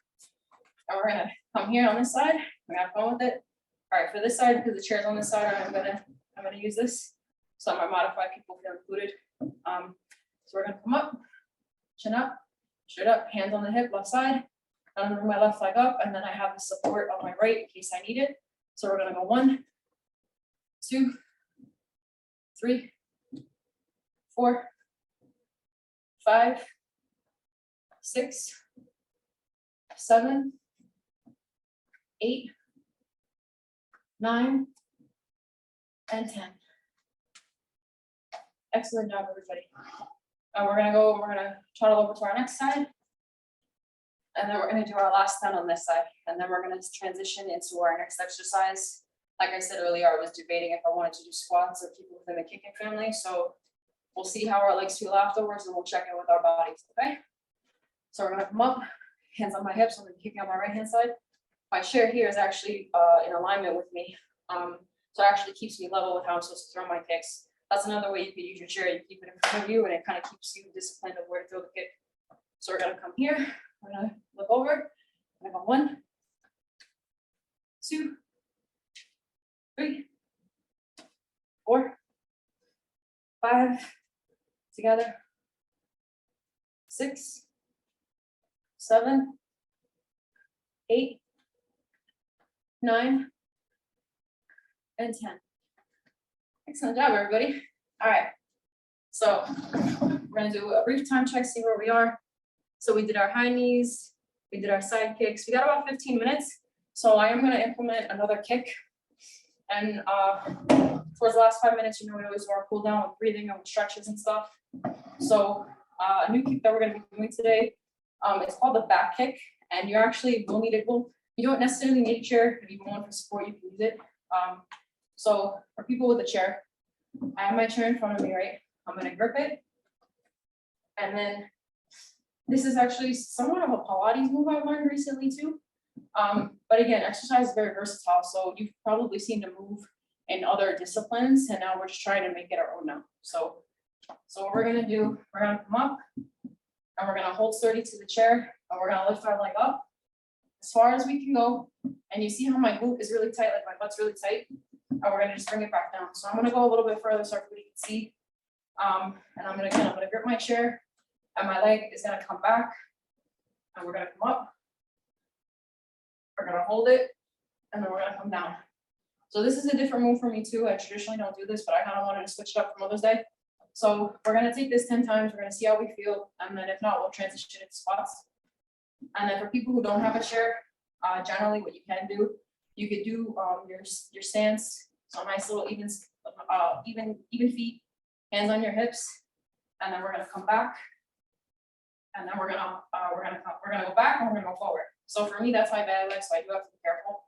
we're gonna come here on this side. We're gonna have fun with it. All right, for this side, because the chair's on this side, I'm gonna use this. So my modified people feel included. So we're gonna come up, chin up, straight up, hands on the hip, left side. I'm gonna bring my left leg up, and then I have the support on my right in case I need it. So we're gonna go 1, 2, 3, 4, 5, 6, 7, 8, 9, and 10. Excellent job, everybody. We're gonna trot over to our next side. And then we're gonna do our last 10 on this side. And then we're gonna transition into our next exercise. Like I said earlier, I was debating if I wanted to do squats or keep it within the kicking family. So we'll see how our legs feel afterwards, and we'll check in with our bodies, okay? So we're gonna come up, hands on my hips, I'm gonna be kicking on my right-hand side. My chair here is actually in alignment with me. So it actually keeps me level with how I'm supposed to throw my kicks. That's another way you could use your chair. You keep it in front of you, and it kind of keeps you disciplined of where to throw the kick. So we're gonna come here, we're gonna look over, we're gonna go 1, 2, 3, 4, 5, together, 6, 7, 8, 9, and 10. Excellent job, everybody. All right, so we're gonna do a brief time check, see where we are. So we did our high knees, we did our side kicks. We got about 15 minutes. So I am gonna implement another kick. And towards the last 5 minutes, we always do our cool down with breathing and with stretches and stuff. So a new kick that we're gonna be doing today, it's called the back kick. And you actually will need it. Well, you don't necessarily need a chair. If you want for support, you can use it. So for people with a chair, I have my chair in front of me, right? I'm gonna grip it. And then this is actually somewhat of a Pilates move I've learned recently too. But again, exercise is very versatile. So you've probably seen the move in other disciplines, and now we're just trying to make it our own now. So what we're gonna do, we're gonna come up, and we're gonna hold sturdy to the chair, and we're gonna lift our leg up as far as we can go. And you see how my glute is really tight, like my butt's really tight. And we're gonna just bring it back down. So I'm gonna go a little bit further so everybody can see. And I'm gonna grip my chair, and my leg is gonna come back, and we're gonna come up. We're gonna hold it, and then we're gonna come down. So this is a different move for me too. I traditionally don't do this, but I kind of wanted to switch it up for Mother's Day. So we're gonna take this 10 times. We're gonna see how we feel, and then if not, we'll transition into squats. And then for people who don't have a chair, generally what you can do, you could do your stance. So nice little even feet, hands on your hips, and then we're gonna come back. And then we're gonna go back and we're gonna go forward. So for me, that's my bad leg, so I do have to be careful.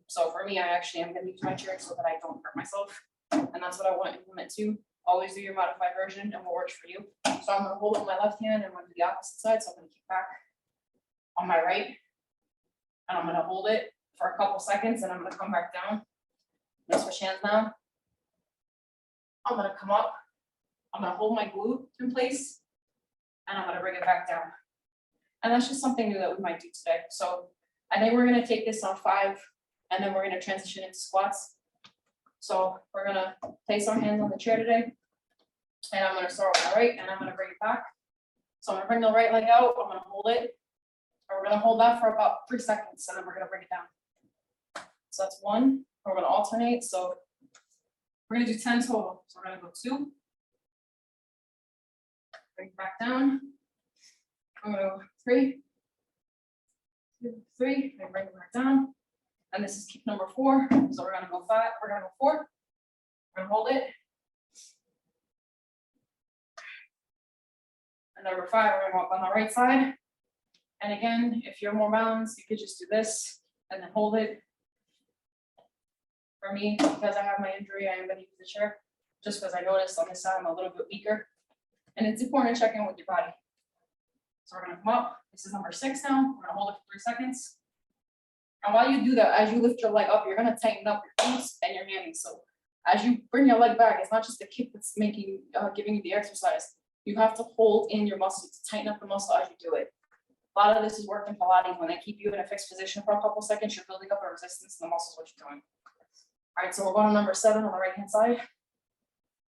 So for me, I actually am gonna use my chair so that I don't hurt myself. And that's what I want to implement too. Always do your modified version and what works for you. So I'm gonna hold it with my left hand and I'm gonna do the opposite side. So I'm gonna keep back on my right. And I'm gonna hold it for a couple seconds and I'm gonna come back down. I'm gonna switch hands now. I'm gonna come up. I'm gonna hold my glute in place and I'm gonna bring it back down. And that's just something new that we might do today. So I think we're gonna take this on 5 and then we're gonna transition into squats. So we're gonna place our hands on the chair today. And I'm gonna start with my right and I'm gonna bring it back. So I'm gonna bring the right leg out, I'm gonna hold it. And we're gonna hold that for about 3 seconds and then we're gonna bring it down. So that's 1, we're gonna alternate. So we're gonna do 10 total. So we're gonna go 2. Bring it back down. I'm gonna go 3, 2, 3, and bring it back down. And this is kick number 4. So we're gonna go 5, we're gonna go 4. We're gonna hold it. And number 5, we're gonna go up on the right side. And again, if you're more balanced, you could just do this and then hold it. For me, because I have my injury, I am gonna use the chair just because I noticed on this side I'm a little bit weaker. And it's important to check in with your body. So we're gonna come up. This is number 6 now. We're gonna hold it for 3 seconds. And while you do that, as you lift your leg up, you're gonna tighten up your glutes and your hammies. So as you bring your leg back, it's not just the kick that's making, giving you the exercise. You have to hold in your muscles to tighten up the muscle as you do it. A lot of this is working Pilates. When they keep you in a fixed position for a couple seconds, you're building up a resistance in the muscles, what you're doing. All right, so we're going to number 7 on the right-hand side.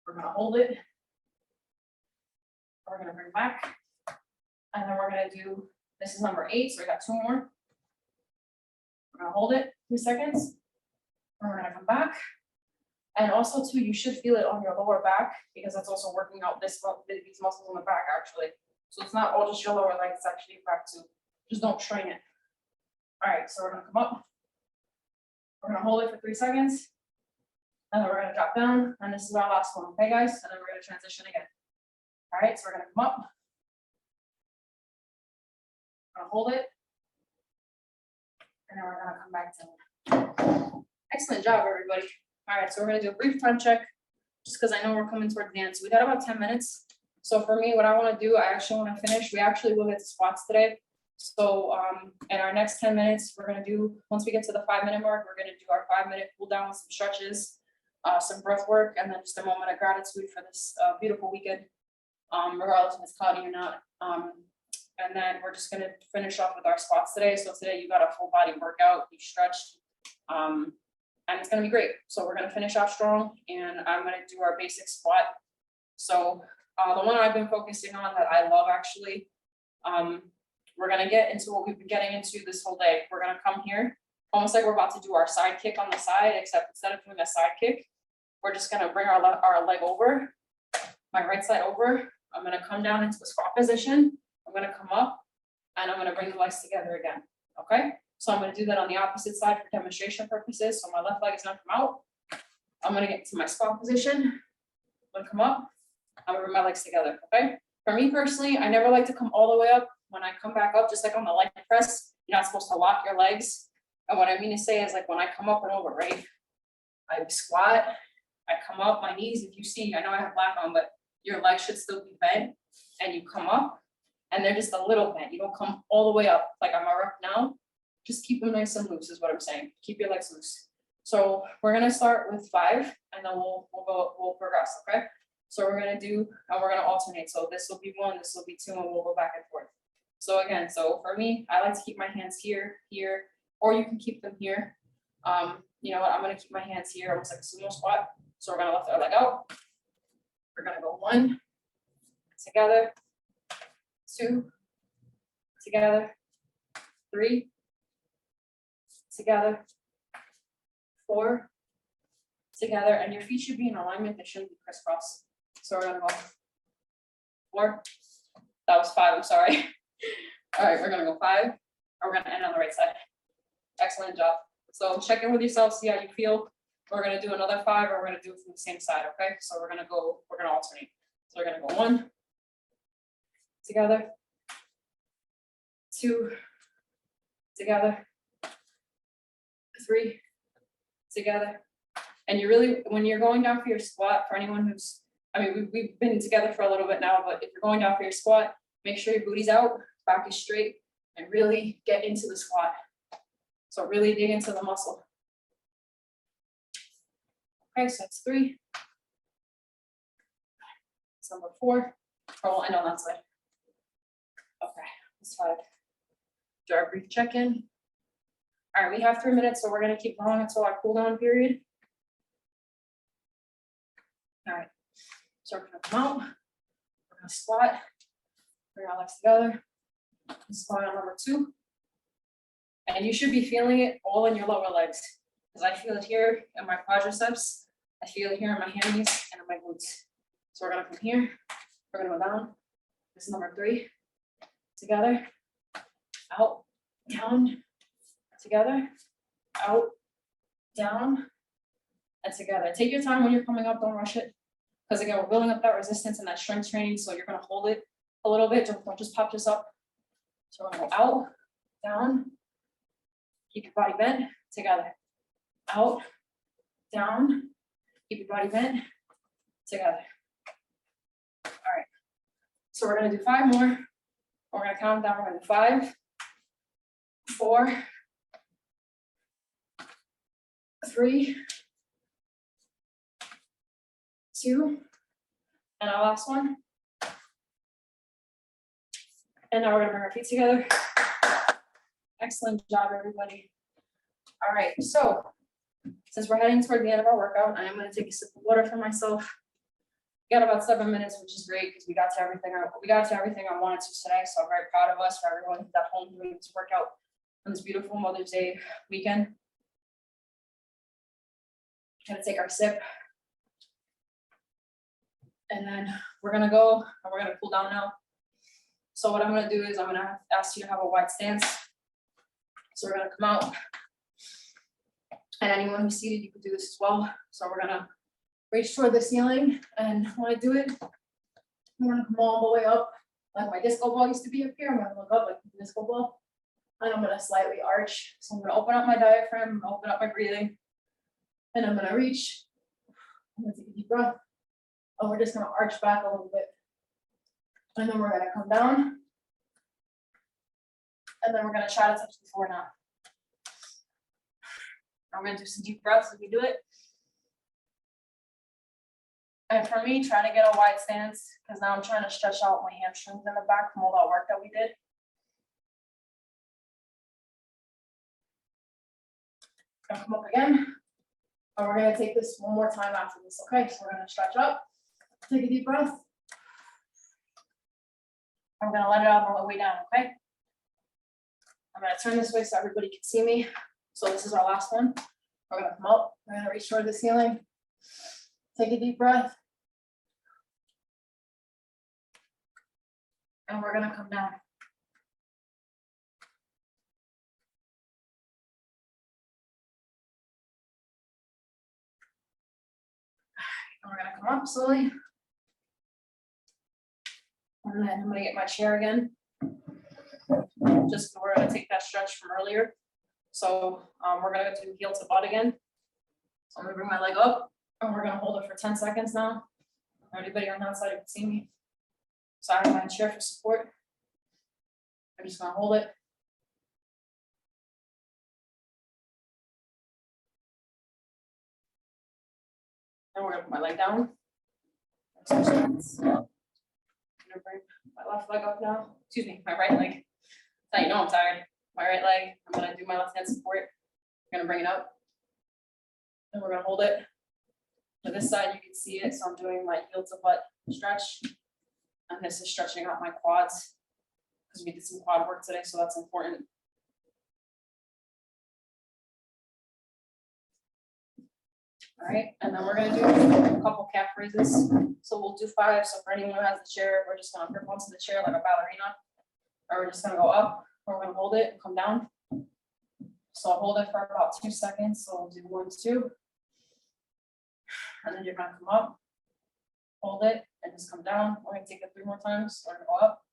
We're gonna hold it. We're gonna bring back. And then we're gonna do, this is number 8, so we got 2 more. We're gonna hold it 2 seconds. And we're gonna come back. And also too, you should feel it on your lower back because that's also working out these muscles on the back actually. So it's not all just your lower leg, it's actually your back too. Just don't strain it. All right, so we're gonna come up. We're gonna hold it for 3 seconds. And then we're gonna drop down. And this is our last one, okay guys? And then we're gonna transition again. All right, so we're gonna come up. We're gonna hold it. And then we're gonna come back down. Excellent job, everybody. All right, so we're gonna do a brief time check, just because I know we're coming towards the end. So we got about 10 minutes. So for me, what I wanna do, I actually wanna finish. We actually will get to squats today. So in our next 10 minutes, we're gonna do, once we get to the 5-minute mark, we're gonna do our 5-minute cool down with some stretches, some breath work, and then just a moment of gratitude for this beautiful weekend, regardless if it's cloudy or not. And then we're just gonna finish off with our squats today. So today you got a full body workout, you stretched, and it's gonna be great. So we're gonna finish off strong, and I'm gonna do our basic squat. So the one I've been focusing on that I love actually, we're gonna get into what we've been getting into this whole day. We're gonna come here, almost like we're about to do our side kick on the side, except instead of doing a side kick, we're just gonna bring our leg over, my right side over. I'm gonna come down into a squat position. I'm gonna come up, and I'm gonna bring the legs together again, okay? So I'm gonna do that on the opposite side for demonstration purposes. So my left leg is gonna come out. I'm gonna get to my squat position. I'm gonna come up. I'm gonna bring my legs together, okay? For me personally, I never like to come all the way up. When I come back up, just like on the leg press, you're not supposed to lock your legs. And what I mean to say is like when I come up and over, right? I squat, I come up, my knees, if you see, I know I have black on, but your legs should still be bent, and you come up, and they're just a little bent. You don't come all the way up like I'm up now. Just keep them nice and loose is what I'm saying. Keep your legs loose. So we're gonna start with 5, and then we'll progress, okay? So we're gonna do, and we're gonna alternate. So this will be 1, this will be 2, and we'll go back and forth. So again, so for me, I like to keep my hands here, here, or you can keep them here. You know what, I'm gonna keep my hands here, almost like a sumo squat. So we're gonna lift our leg out. We're gonna go 1, together, 2, together, 3, together, 4, together, and your feet should be in alignment. They shouldn't be crisscross. So we're gonna go 4. That was 5, I'm sorry. All right, we're gonna go 5, and we're gonna end on the right side. Excellent job. So check in with yourself, see how you feel. We're gonna do another 5, or we're gonna do it from the same side, okay? So we're gonna alternate. So we're gonna go 1, together, 2, together, 3, together. And you really, when you're going down for your squat, for anyone who's, I mean, we've been together for a little bit now, but if you're going down for your squat, make sure your booty's out, back is straight, and really get into the squat. So really dig into the muscle. Okay, so that's 3. It's number 4. Oh, we'll end on that side. Okay, that's 5. Do our brief check-in. All right, we have 3 minutes, so we're gonna keep going until our cool down period. All right, so we're gonna come out, we're gonna squat, bring our legs together, squat on number 2. And you should be feeling it all in your lower legs, because I feel it here in my quadriceps, I feel it here in my hammies and in my glutes. So we're gonna come here, we're gonna go down. This is number 3, together, out, down, together, out, down, and together. Take your time when you're coming up, don't rush it. Because again, we're building up that resistance and that strength training, so you're gonna hold it a little bit, don't just pop this up. So we're gonna go out, down, keep your body bent, together, out, down, keep your body bent, together. All right, so we're gonna do 5 more. We're gonna count down, we're gonna do 5, 4, 3, 2, and our last one. And now we're gonna bring our feet together. Excellent job, everybody. All right, so since we're heading toward the end of our workout, I am gonna take a sip of water for myself. We got about 7 minutes, which is great because we got to everything I wanted to today. So I'm very proud of us, for everyone who's at home doing this workout on this beautiful Mother's Day weekend. Gonna take our sip. And then we're gonna go and we're gonna cool down now. So what I'm gonna do is I'm gonna ask you to have a wide stance. So we're gonna come out. And anyone who's seated, you can do this as well. So we're gonna reach toward the ceiling, and when I do it, I'm gonna come all the way up, like my disco ball used to be up here. I'm gonna look up like a disco ball, and I'm gonna slightly arch. So I'm gonna open up my diaphragm, open up my breathing, and I'm gonna reach. I'm gonna take a deep breath, and we're just gonna arch back a little bit, and then we're gonna come down, and then we're gonna try to touch the floor now. I'm gonna do some deep breaths as we do it. And for me, try to get a wide stance, because now I'm trying to stretch out my hamstrings in the back from all that work that we did. Gonna come up again. And we're gonna take this one more time after this, okay? So we're gonna stretch up, take a deep breath. I'm gonna let it out all the way down, okay? I'm gonna turn this way so everybody can see me. So this is our last one. We're gonna come up, we're gonna reach toward the ceiling. Take a deep breath. And we're gonna come down. And we're gonna come up slowly. And then I'm gonna get my chair again. Just we're gonna take that stretch from earlier. So we're gonna do heel to butt again. So I'm gonna bring my leg up, and we're gonna hold it for 10 seconds now. Everybody on that side can see me. So I have my chair for support. I'm just gonna hold it. And we're gonna put my leg down. I'm gonna bring my left leg up now. Excuse me, my right leg. Now you know I'm tired. My right leg, I'm gonna do my left hand support. I'm gonna bring it up. And we're gonna hold it. To this side, you can see it. So I'm doing my heel to butt stretch. And this is stretching out my quads, because we did some quad work today, so that's important. All right, and then we're gonna do a couple calf raises. So we'll do 5. So for anyone who has the chair, we're just gonna grip onto the chair like a ballerina. Or we're just gonna go up, or we're gonna hold it and come down. So I'll hold it for about 2 seconds. So we'll do 1, 2. And then you're gonna come up, hold it, and just come down. We're gonna take it 3 more times. We're gonna go up,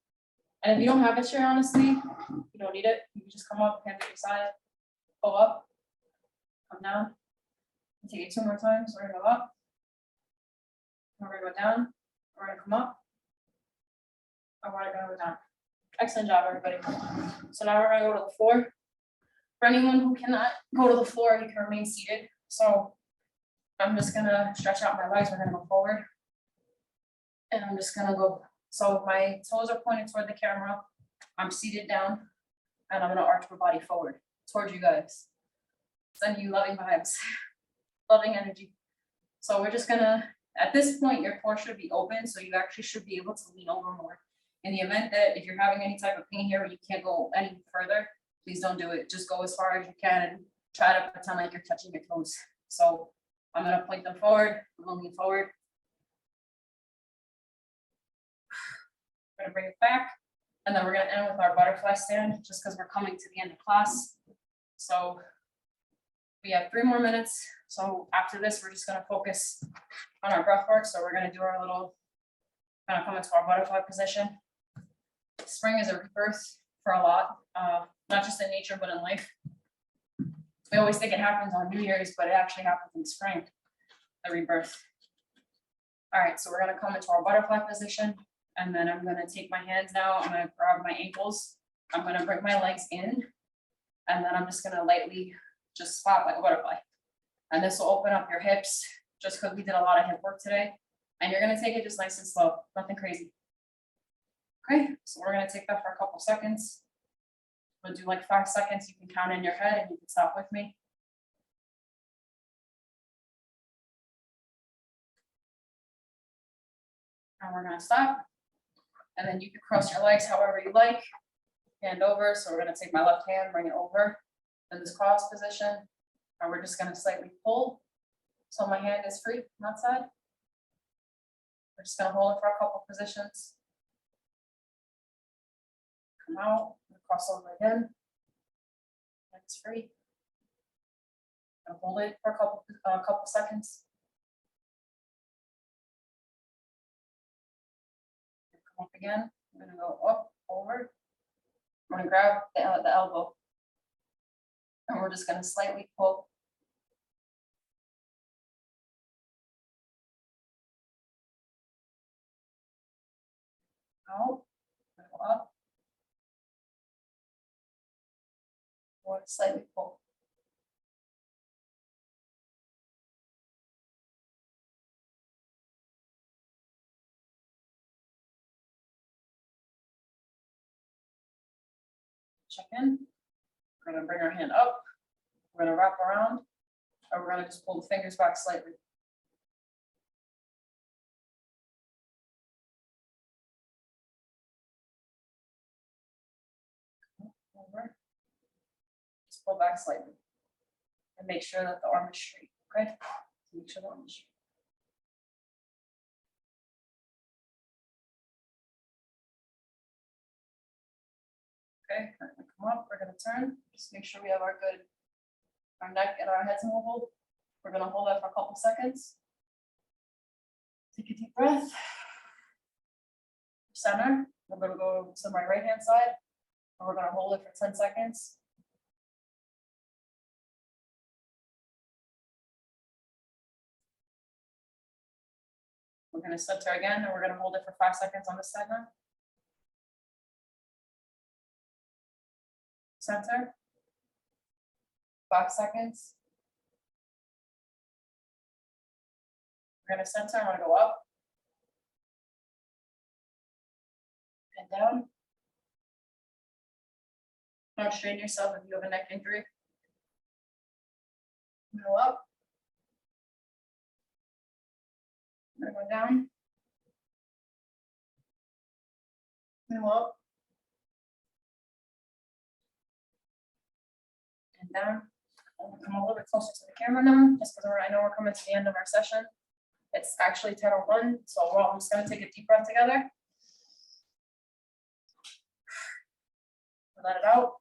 And if you don't have a chair, honestly, you don't need it. You can just come up, hand to your side, go up, come down. Take it 2 more times. We're gonna go up. We're gonna go down. We're gonna come up. And we're gonna go down. Excellent job, everybody. So now we're gonna go to the floor. For anyone who cannot go to the floor, you can remain seated. So I'm just gonna stretch out my legs. We're gonna go forward. And I'm just gonna go. So my toes are pointed toward the camera. I'm seated down. And I'm gonna arch my body forward towards you guys. Send you loving vibes, loving energy. So we're just gonna, at this point, your core should be open. So you actually should be able to lean over more. In the event that if you're having any type of pain here where you can't go any further, please don't do it. Just go as far as you can and try to pretend like you're touching your toes. So I'm gonna point them forward. I'm gonna lean forward. We're gonna bring it back. And then we're gonna end with our butterfly stand just because we're coming to the end of class. So we have 3 more minutes. So after this, we're just gonna focus on our breath work. So we're gonna do our little, gonna come into our butterfly position. Spring is a rebirth for a lot, not just in nature, but in life. We always think it happens on New Year's, but it actually happens in spring, the rebirth. All right, so we're gonna come into our butterfly position, and then I'm gonna take my hands now, I'm gonna grab my ankles, I'm gonna bring my legs in, and then I'm just gonna lightly just spot like a butterfly. And this will open up your hips, just because we did a lot of hip work today. And you're gonna take it just nice and slow, nothing crazy. Okay, so we're gonna take that for a couple seconds. We'll do like 5 seconds. You can count in your head and you can stop with me. And we're gonna stop. And then you can cross your legs however you like. Hand over. So we're gonna take my left hand, bring it over in this cross position. And we're just gonna slightly pull. So my hand is free on that side. We're just gonna hold it for a couple positions. Come out, cross over again. That's free. And hold it for a couple seconds. Come up again. I'm gonna go up, over. I'm gonna grab the elbow. And we're just gonna slightly pull. Out, go up. Or slightly pull. Check in. We're gonna bring our hand up. We're gonna wrap around. Or we're gonna just pull the fingers back slightly. Over. Just pull back slightly. And make sure that the arm is straight, okay? Make sure the arm is straight. Okay, we're gonna come up, we're gonna turn. Just make sure we have our neck and our heads mobile. We're gonna hold that for a couple seconds. Take a deep breath. Center. We're gonna go to my right hand side. And we're gonna hold it for 10 seconds. We're gonna center again, and we're gonna hold it for 5 seconds on this side now. Center. 5 seconds. We're gonna center, I'm gonna go up. And down. Don't strain yourself if you have a neck injury. Go up. I'm gonna go down. Go up. And down. I'm gonna come a little bit closer to the camera now, just because I know we're coming to the end of our session. It's actually 10:01, so I'm just gonna take a deep breath together. Let it out.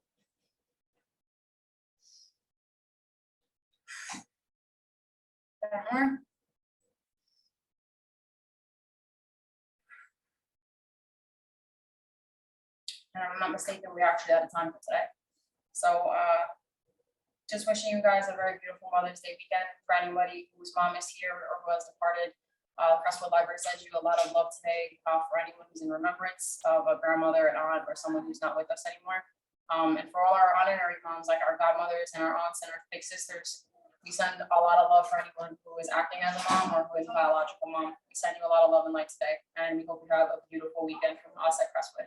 One more. And if I'm not mistaken, we're actually out of time for today. So just wishing you guys a very beautiful Mother's Day weekend. For anybody whose mom is here or who has departed, Crestwood Library sends you a lot of love today for anyone who's in remembrance of a grandmother, an aunt, or someone who's not with us anymore. And for all our honorary moms, like our godmothers and our aunts and our big sisters, we send a lot of love for anyone who is acting as a mom or who is a biological mom. We send you a lot of love and light today, and we hope you have a beautiful weekend from us at Crestwood.